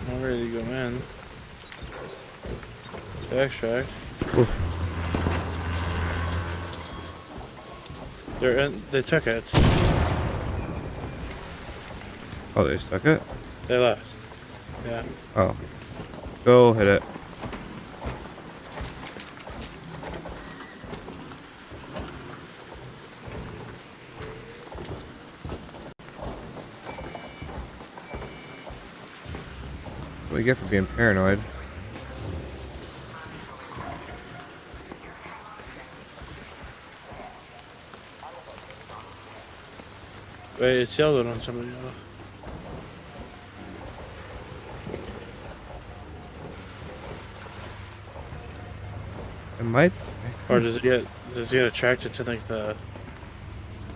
[SPEAKER 2] I'm ready to go in. To extract.
[SPEAKER 1] Oof.
[SPEAKER 2] They're in. They took it.
[SPEAKER 1] Oh, they stuck it?
[SPEAKER 2] They left. Yeah.
[SPEAKER 1] Oh. Go hit it. What do you get for being paranoid?
[SPEAKER 2] Wait, it's yellowed on somebody else.
[SPEAKER 1] It might.
[SPEAKER 2] Or does it get attracted to like the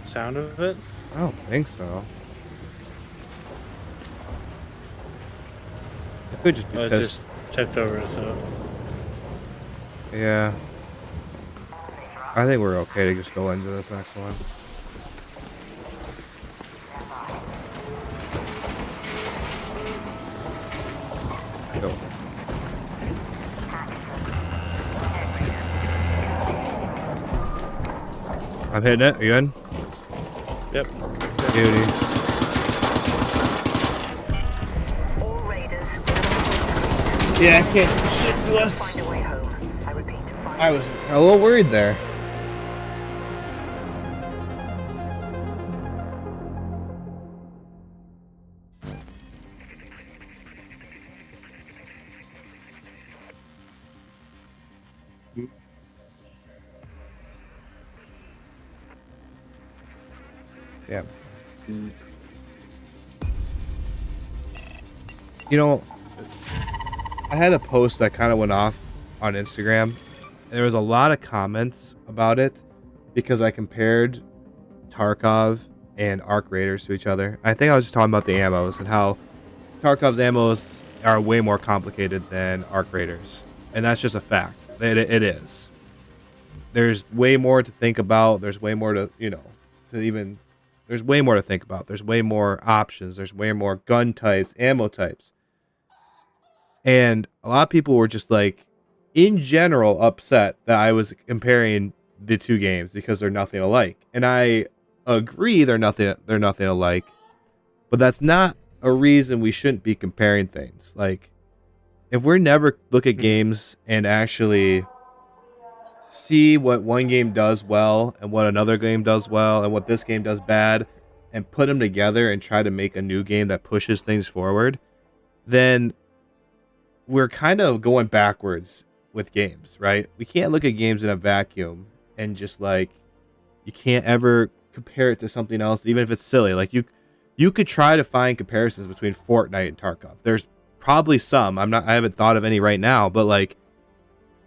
[SPEAKER 2] sound of it?
[SPEAKER 1] I don't think so. It could just be
[SPEAKER 2] It
[SPEAKER 1] pissed.
[SPEAKER 2] just tipped over, so.
[SPEAKER 1] Yeah. I think we're okay to just go into this next one. Go. I'm hitting it. Are you in?
[SPEAKER 2] Yep.
[SPEAKER 1] Beauty.
[SPEAKER 7] All raiders,
[SPEAKER 1] Yeah, I can't do shit to us.
[SPEAKER 7] find a way home. I repeat, find
[SPEAKER 1] I was a little worried there. Yeah. You know, I had a post that kind of went off on Instagram, and there was a lot of comments about it because I compared Tarkov and Arc Raiders to each other. I think I was just talking about the ammos and how Tarkov's ammos are way more complicated than Arc Raiders, and that's just a fact. It is. There's way more to think about. There's way more to, there's way more to think about. There's way more options. There's way more gun types, ammo types. And a lot of people were just like, in general, upset that I was comparing the two games because they're nothing alike. And I agree they're nothing alike. But that's not a reason we shouldn't be comparing things. Like, if we're never look at games and actually see what one game does well and what another game does well and what this game does bad and put them together and try to make a new game that pushes things forward, then we're kind of going backwards with games, right? We can't look at games in a vacuum and just like, you can't ever compare it to something else, even if it's silly. Like you could try to find comparisons between Fortnite and Tarkov. There's probably some. I haven't thought of any right now, but like,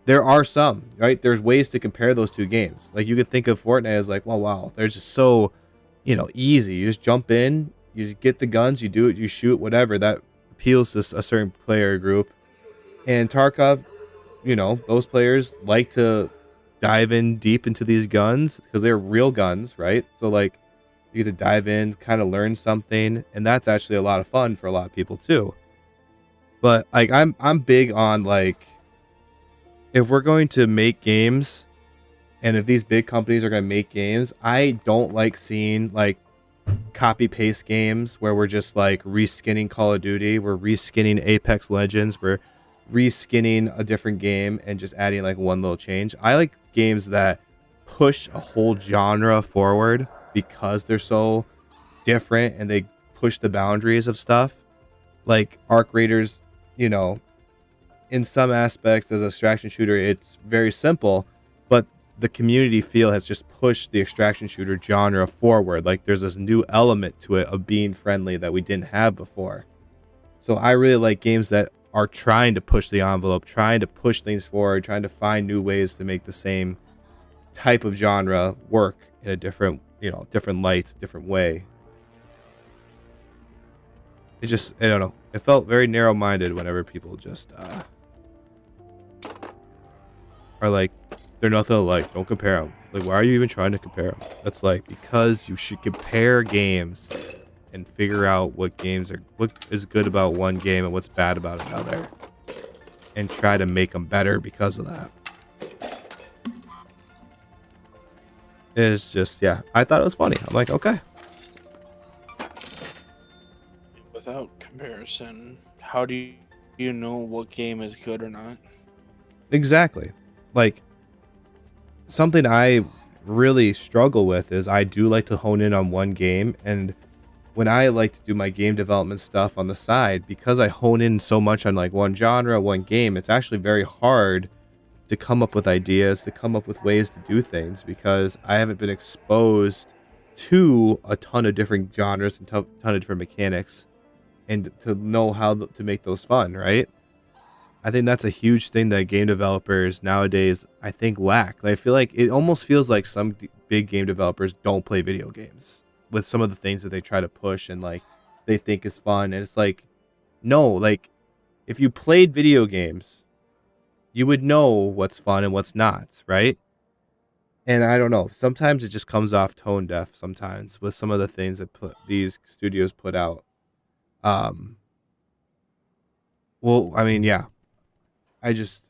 [SPEAKER 1] there are some, right? There's ways to compare those two games. Like, you could think of Fortnite as like, well, wow, they're just so, easy. You just jump in, you just get the guns, you do it, you shoot, whatever. That appeals to a certain player group. And Tarkov, those players like to dive in deep into these guns because they're real guns, right? So like, you get to dive in, kind of learn something, and that's actually a lot of fun for a lot of people too. But like, I'm big on like, if we're going to make games, and if these big companies are going to make games, I don't like seeing like copy paste games where we're just like reskinning Call of Duty, we're reskinning Apex Legends, we're reskinning a different game and just adding like one little change. I like games that push a whole genre forward because they're so different and they push the boundaries of stuff. Like Arc Raiders, in some aspects as an extraction shooter, it's very simple, but the community feel has just pushed the extraction shooter genre forward. Like, there's this new element to it of being friendly that we didn't have before. So I really like games that are trying to push the envelope, trying to push things forward, trying to find new ways to make the same type of genre work in a different, different light, different way. It just, I don't know. It felt very narrow-minded whenever people just are like, they're nothing alike. Don't compare them. Like, why are you even trying to compare them? That's like, because you should compare games and figure out what is good about one game and what's bad about another, and try to make them better because of that. It's just, yeah, I thought it was funny. I'm like, okay.
[SPEAKER 2] Without comparison, how do you know what game is good or not?
[SPEAKER 1] Exactly. Like, something I really struggle with is I do like to hone in on one game, and when I like to do my game development stuff on the side, because I hone in so much on like one genre, one game, it's actually very hard to come up with ideas, to come up with ways to do things, because I haven't been exposed to a ton of different genres and ton of different mechanics, and to know how to make those fun, right? I think that's a huge thing that game developers nowadays, I think, lack. I feel like it almost feels like some big game developers don't play video games with some of the things that they try to push and like they think is fun. And it's like, no, like if you played video games, you would know what's fun and what's not, right? And I don't know, sometimes it just comes off tone deaf sometimes with some of the things that these studios put out. Well, I mean, yeah. The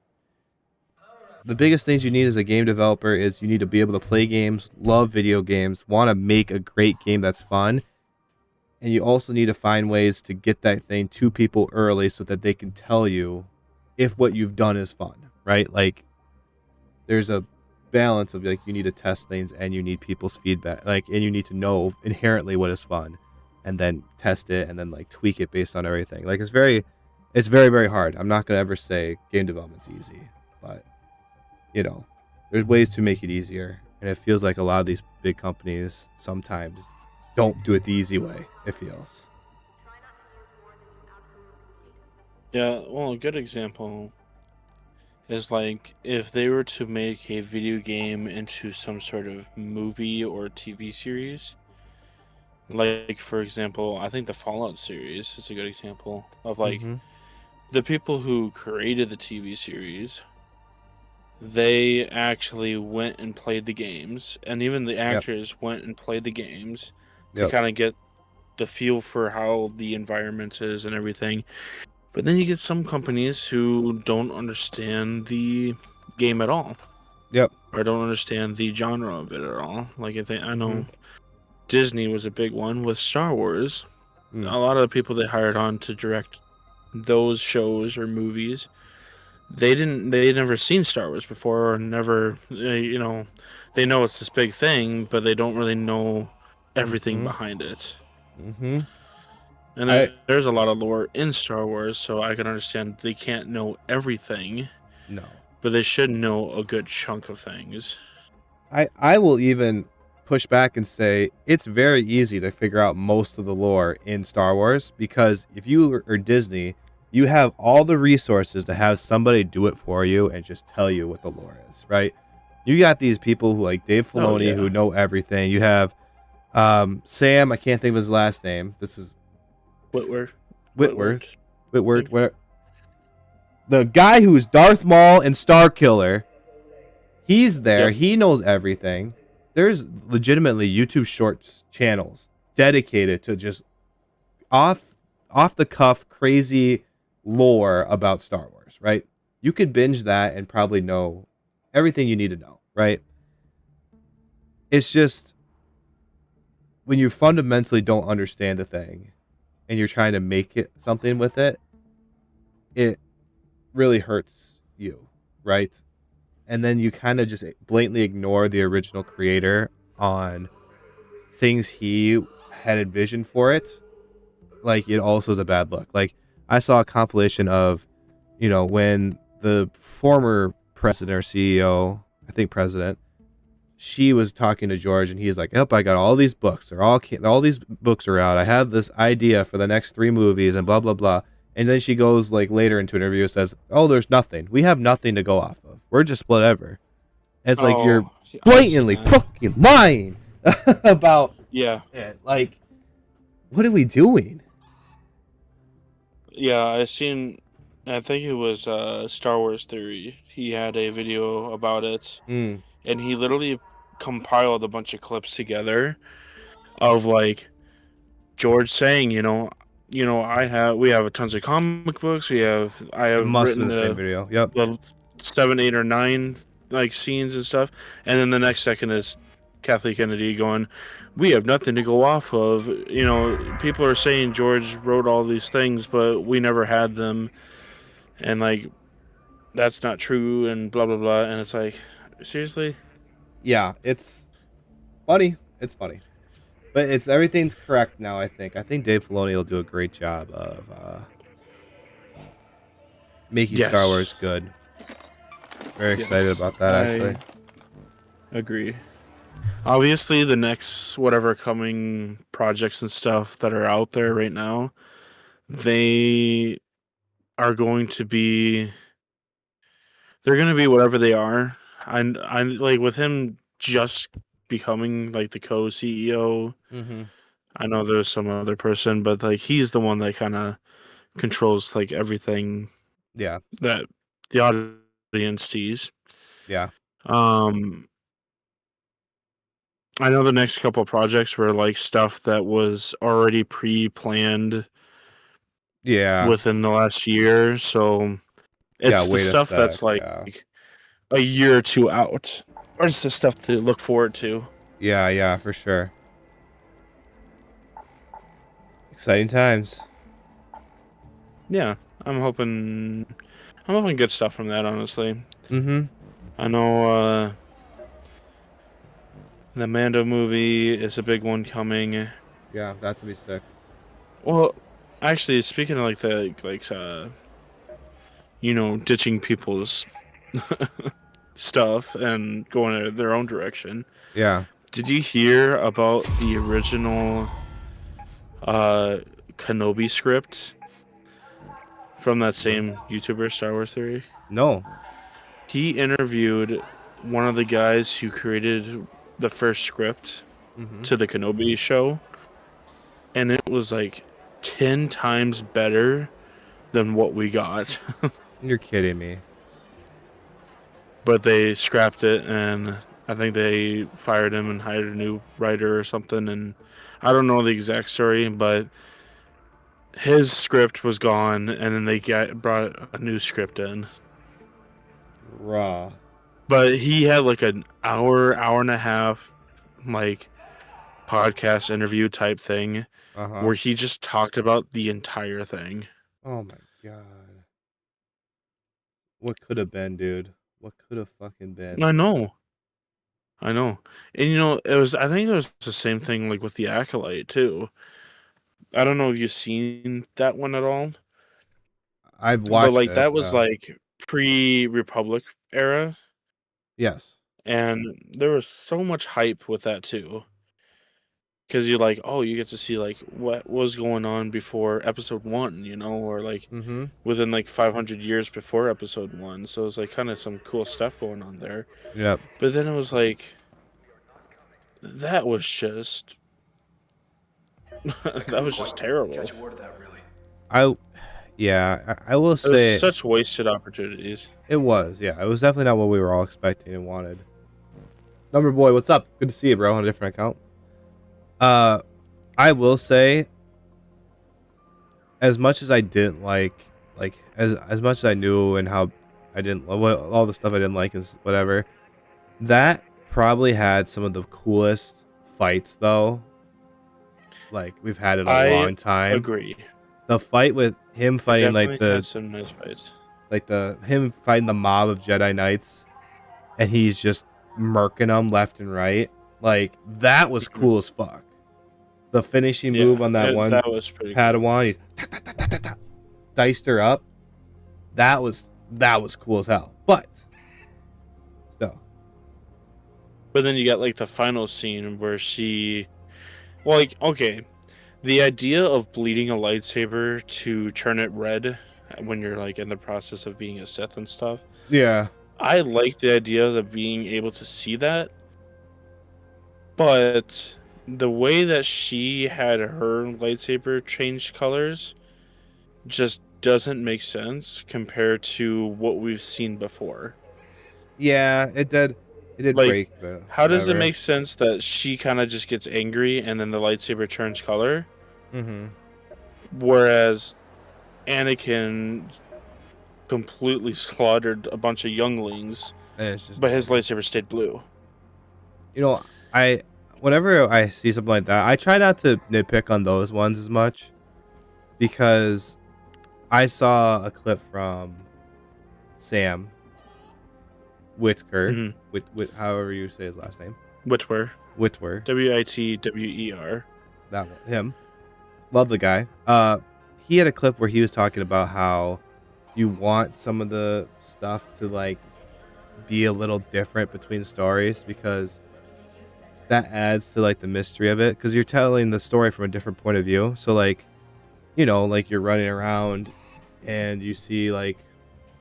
[SPEAKER 1] biggest things you need as a game developer is you need to be able to play games, love video games, want to make a great game that's fun. And you also need to find ways to get that thing to people early so that they can tell you if what you've done is fun, right? Like, there's a balance of like, you need to test things and you need people's feedback, like, and you need to know inherently what is fun and then test it and then like tweak it based on everything. Like, it's very, very hard. I'm not going to ever say game development's easy, but there's ways to make it easier. And it feels like a lot of these big companies sometimes don't do it the easy way, it feels.
[SPEAKER 2] Yeah, well, a good example is like if they were to make a video game into some sort of movie or TV series. Like, for example, I think the Fallout series is a good example of like the people who created the TV series. They actually went and played the games, and even the actors went and played the games to kind of get the feel for how the environment is and everything. But then you get some companies who don't understand the game at all.
[SPEAKER 1] Yep.
[SPEAKER 2] Or don't understand the genre of it at all. Like, I know Disney was a big one with Star Wars. A lot of the people they hired on to direct those shows or movies, they'd never seen Star Wars before, or never, they know it's this big thing, but they don't really know everything behind it. And there's a lot of lore in Star Wars, so I can understand they can't know everything.
[SPEAKER 1] No.
[SPEAKER 2] But they should know a good chunk of things.
[SPEAKER 1] I will even push back and say it's very easy to figure out most of the lore in Star Wars, because if you are Disney, you have all the resources to have somebody do it for you and just tell you what the lore is, right? You got these people who like Dave Filoni who know everything. You have Sam, I can't think of his last name. This is Whitworth. Where the guy who's Darth Maul and Starkiller, he's there. He knows everything. There's legitimately YouTube Shorts channels dedicated to just off the cuff crazy lore about Star Wars, right? You could binge that and probably know everything you need to know, right? It's just when you fundamentally don't understand the thing and you're trying to make it something with it, it really hurts you, right? And then you kind of just blatantly ignore the original creator on things he had envisioned for it. Like, it also is a bad look. Like, I saw a compilation of, when the former president or CEO, I think president, she was talking to George, and he's like, "Yep, I got all these books. All these books are out. I have this idea for the next 3 movies, and blah blah blah." And then she goes like later into an interview and says, "Oh, there's nothing. We have nothing to go off of. We're just whatever." And it's like blatantly fucking lying about
[SPEAKER 2] Yeah.
[SPEAKER 1] it. Like, what are we doing?
[SPEAKER 2] Yeah, I think it was Star Wars Theory. He had a video about it,
[SPEAKER 1] Mm.
[SPEAKER 2] and he literally compiled a bunch of clips together of like George saying, we have tons of comic books. I
[SPEAKER 1] It
[SPEAKER 2] have
[SPEAKER 1] must have
[SPEAKER 2] written
[SPEAKER 1] been the same video. Yep.
[SPEAKER 2] the 7, 8, or 9 like scenes and stuff, and then the next second is Kathleen Kennedy going, "We have nothing to go off of. People are saying George wrote all these things, but we never had them, and like that's not true." And blah blah blah. And it's like, seriously?
[SPEAKER 1] Yeah, it's funny. It's funny. But everything's correct now, I think. I think Dave Filoni will do a great job of making
[SPEAKER 2] Yes.
[SPEAKER 1] Star Wars good. Very excited about that, actually.
[SPEAKER 2] Agree. Obviously, the next whatever coming projects and stuff that are out there right now, they are going to be. They're going to be whatever they are. I like with him just becoming like the co-CEO.
[SPEAKER 1] Mm-hmm.
[SPEAKER 2] I know there's some other person, but like he's the one that kind of controls like everything
[SPEAKER 1] Yeah,
[SPEAKER 2] that the audience sees.
[SPEAKER 1] yeah.
[SPEAKER 2] I know the next couple of projects were like stuff that was already pre-planned
[SPEAKER 1] Yeah.
[SPEAKER 2] within the last year, so it's the
[SPEAKER 1] wait a
[SPEAKER 2] stuff that's
[SPEAKER 1] sec,
[SPEAKER 2] like
[SPEAKER 1] yeah.
[SPEAKER 2] a year or two out, or it's the stuff to look forward to.
[SPEAKER 1] Yeah, for sure. Exciting times.
[SPEAKER 2] Yeah, I'm hoping good stuff from that. Honestly,
[SPEAKER 1] Mm-hmm.
[SPEAKER 2] I know the Mando movie is a big one coming.
[SPEAKER 1] Yeah, that's to be sick.
[SPEAKER 2] Well, actually, speaking of ditching people's stuff and going their own direction.
[SPEAKER 1] Yeah.
[SPEAKER 2] Did you hear about the original Kenobi script from that same YouTuber, Star Wars Theory?
[SPEAKER 1] No.
[SPEAKER 2] He interviewed one of the guys who created the first script to the Kenobi show, and it was like 10 times better than what we got.
[SPEAKER 1] You're kidding me.
[SPEAKER 2] But they scrapped it, and I think they fired him and hired a new writer or something, and I don't know the exact story, but his script was gone, and then they brought a new script in.
[SPEAKER 1] Raw.
[SPEAKER 2] But he had like an hour and a half, like, podcast interview type thing, where he just talked about the entire thing.
[SPEAKER 1] Oh my god. What could have been, dude? What could have fucking been?
[SPEAKER 2] I know. And I think it was the same thing like with the Acolyte too. I don't know if you've seen that one at all.
[SPEAKER 1] I've watched
[SPEAKER 2] But like
[SPEAKER 1] it,
[SPEAKER 2] that was like pre-Republic era,
[SPEAKER 1] yes.
[SPEAKER 2] and there was so much hype with that too. Because you're like, oh, you get to see like what was going on before episode 1, or like within like 500 years before episode 1. So it's like kind of some cool stuff going on there.
[SPEAKER 1] Yep.
[SPEAKER 2] But then it was like, that was just terrible.
[SPEAKER 8] Catch word of that, really.
[SPEAKER 1] I will
[SPEAKER 2] It
[SPEAKER 1] say
[SPEAKER 2] was such wasted opportunities.
[SPEAKER 1] it was. Yeah, it was definitely not what we were all expecting and wanted. Number boy, what's up? Good to see you, bro, on a different account. I will say, as much as I didn't like as much as I knew and how I didn't all the stuff I didn't like is whatever. That probably had some of the coolest fights though. Like we've had in a long time.
[SPEAKER 2] Agree.
[SPEAKER 1] The fight with him fighting
[SPEAKER 2] Definitely had some nice fights.
[SPEAKER 1] Him fighting the mob of Jedi Knights, and he's just murking them left and right. Like that was cool as fuck. The finishing move on that one
[SPEAKER 2] was pretty
[SPEAKER 1] Padawan, he's diced her up. That was cool as hell. But still.
[SPEAKER 2] But then you got like the final scene where the idea of bleeding a lightsaber to turn it red when you're like in the process of being a Sith and stuff.
[SPEAKER 1] Yeah.
[SPEAKER 2] I like the idea of being able to see that But the way that she had her lightsaber change colors just doesn't make sense compared to what we've seen before.
[SPEAKER 1] Yeah, it did. It did
[SPEAKER 2] Like,
[SPEAKER 1] break the.
[SPEAKER 2] How does it
[SPEAKER 1] whatever.
[SPEAKER 2] make sense that she kind of just gets angry and then the lightsaber turns color,
[SPEAKER 1] Mm-hmm.
[SPEAKER 2] whereas Anakin completely slaughtered a bunch of younglings,
[SPEAKER 1] And it's just.
[SPEAKER 2] but his lightsaber stayed blue?
[SPEAKER 1] You know, whenever I see something like that, I try not to nitpick on those ones as much, because I saw a clip from Sam Whitaker,
[SPEAKER 2] Mm-hmm.
[SPEAKER 1] with however you say his last name,
[SPEAKER 2] Whitwer.
[SPEAKER 1] Whitwer.
[SPEAKER 2] Witwer.
[SPEAKER 1] That one, him. Love the guy. He had a clip where he was talking about how you want some of the stuff to like be a little different between stories, because that adds to like the mystery of it, because you're telling the story from a different point of view. So like, like you're running around and you see like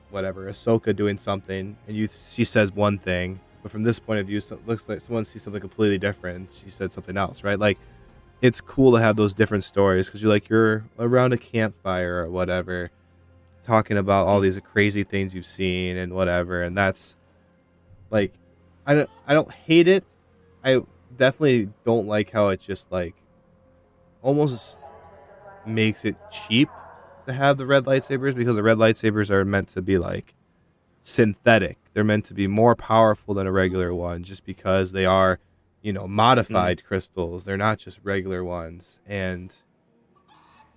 [SPEAKER 1] whatever Ahsoka doing something, and she says one thing, but from this point of view, so it looks like someone sees something completely different. She said something else, right? Like, it's cool to have those different stories, because you're around a campfire or whatever, talking about all these crazy things you've seen and whatever, and that's like, I don't hate it. I definitely don't like how it just like almost makes it cheap to have the red lightsabers, because the red lightsabers are meant to be like synthetic. They're meant to be more powerful than a regular one, just because they are, modified crystals. They're not just regular ones. And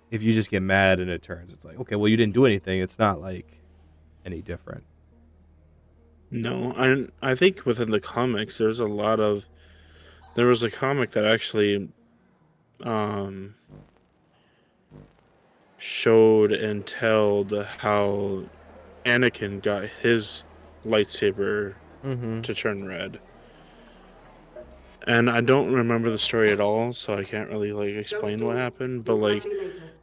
[SPEAKER 1] if you just get mad and it turns, it's like, okay, well, you didn't do anything. It's not like any different.
[SPEAKER 2] No, I think within the comics, there was a comic that actually showed and told how Anakin got his lightsaber to turn red. And I don't remember the story at all, so I can't really like explain what happened, but like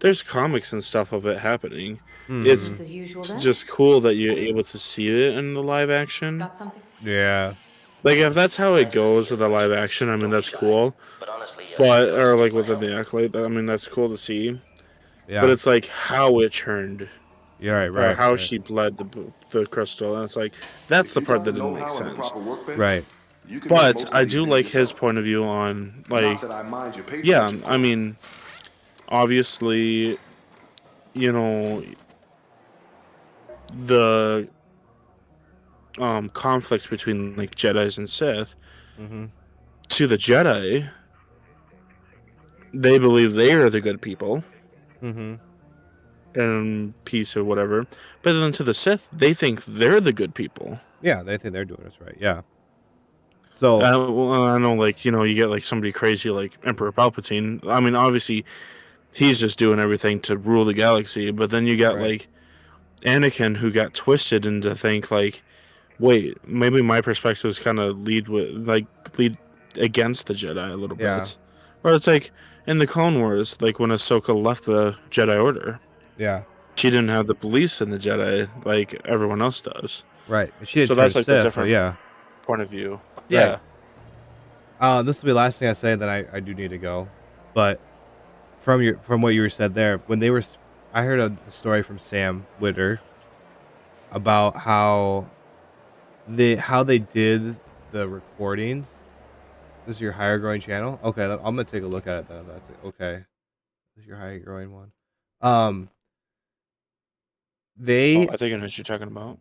[SPEAKER 2] there's comics and stuff of it happening. It's
[SPEAKER 3] Business as usual then?
[SPEAKER 2] just cool that you're able to see it in the live action.
[SPEAKER 3] Got something?
[SPEAKER 1] Yeah.
[SPEAKER 2] Like, if that's how it goes with the live action, I mean, that's cool. But, or like within the Acolyte, I mean, that's cool to see.
[SPEAKER 1] Yeah.
[SPEAKER 2] But it's like how it turned,
[SPEAKER 1] Yeah, right,
[SPEAKER 2] or
[SPEAKER 1] right.
[SPEAKER 2] how
[SPEAKER 1] right.
[SPEAKER 2] she bled the crystal. And it's like, that's the part that didn't make sense.
[SPEAKER 1] Right.
[SPEAKER 2] But I do like his point of view on, like, yeah, I mean, obviously, the conflict between like Jedis and Sith, to the Jedi, they believe they are the good people, and peace or whatever. But then to the Sith, they think they're the good people.
[SPEAKER 1] Yeah, they think they're doing this right. Yeah. So
[SPEAKER 2] I know, like, you get like somebody crazy like Emperor Palpatine. I mean, obviously, he's just doing everything to rule the galaxy. But then you got like Anakin, who got twisted into think like, wait, maybe my perspective is kind of lead against the Jedi a little bit. Or it's like in the Clone Wars, like when Ahsoka left the Jedi Order.
[SPEAKER 1] Yeah.
[SPEAKER 2] She didn't have the beliefs in the Jedi like everyone else does.
[SPEAKER 1] Right. She didn't
[SPEAKER 2] so that's like
[SPEAKER 1] Sith,
[SPEAKER 2] the different point of view. Yeah.
[SPEAKER 1] This will be the last thing I say, then I do need to go. But from what you said there, I heard a story from Sam Witter about how they did the recordings. This is your higher growing channel? Okay, I'm gonna take a look at it then. That's it. Okay. This is your higher growing one.
[SPEAKER 2] I think I know what you're talking about.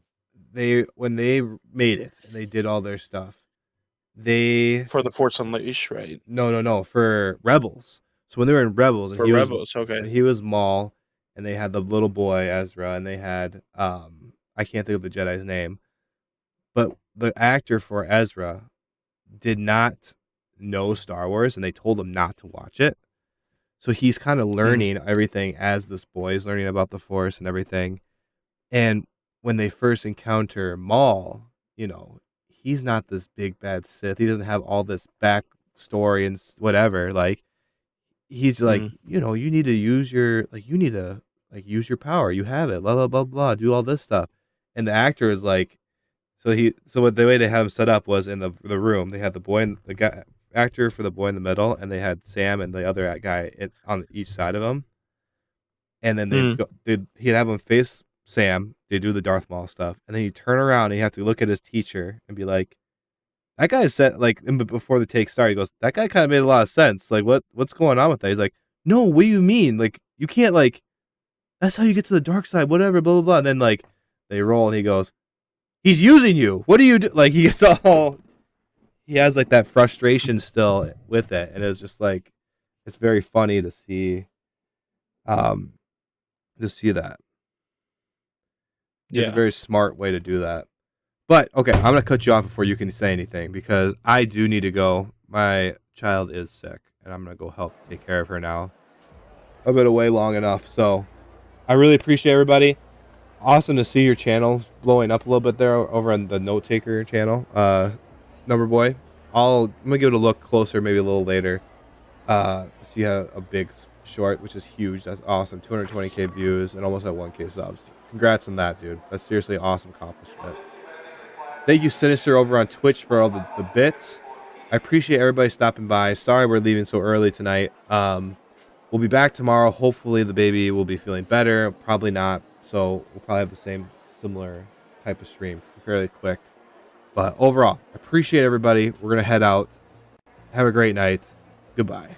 [SPEAKER 1] When they made it and they did all their stuff,
[SPEAKER 2] for the Force Unleashed, right?
[SPEAKER 1] No, for Rebels. So when they were in Rebels, and he was Maul, and they had the little boy Ezra, and they had I can't think of the Jedi's name, but the actor for Ezra did not know Star Wars, and they told him not to watch it. So he's kind of learning everything as this boy is learning about the Force and everything. And when they first encounter Maul, he's not this big bad Sith. He doesn't have all this backstory and whatever. Like, he's like, you need to use your use your power. You have it. Blah blah blah blah. Do all this stuff. And the actor is like, so the way they had him set up was in the room. They had the boy and the guy actor for the boy in the middle, and they had Sam and the other guy on each side of him. And then he'd have him face Sam. They do the Darth Maul stuff, and then he'd turn around and he'd have to look at his teacher and be like, "That guy said like." Before the take started, he goes, "That guy kind of made a lot of sense. Like, what's going on with that?" He's like, "No, what do you mean? Like, you can't like. That's how you get to the dark side. Whatever, blah blah blah." And then like they roll, and he goes, "He's using you. What do you do?" Like he gets all. He has like that frustration still with it, and it's just like, it's very funny to see. To see that. It's a very smart way to do that. But, okay, I'm going to cut you off before you can say anything, because I do need to go. My child is sick, and I'm going to go help take care of her now. I've been away long enough, so I really appreciate everybody. Awesome to see your channel blowing up a little bit there over on the Note Taker channel. Number Boy, I'm going to give it a look closer maybe a little later. See a big short, which is huge. That's awesome. 220k views and almost at 1k subs. Congrats on that, dude. That's seriously an awesome accomplishment. Thank you, Sinister, over on Twitch for all the bits. I appreciate everybody stopping by. Sorry we're leaving so early tonight. We'll be back tomorrow. Hopefully the baby will be feeling better. Probably not. So we'll probably have the similar type of stream. Fairly quick. But overall, appreciate everybody. We're going to head out. Have a great night. Goodbye.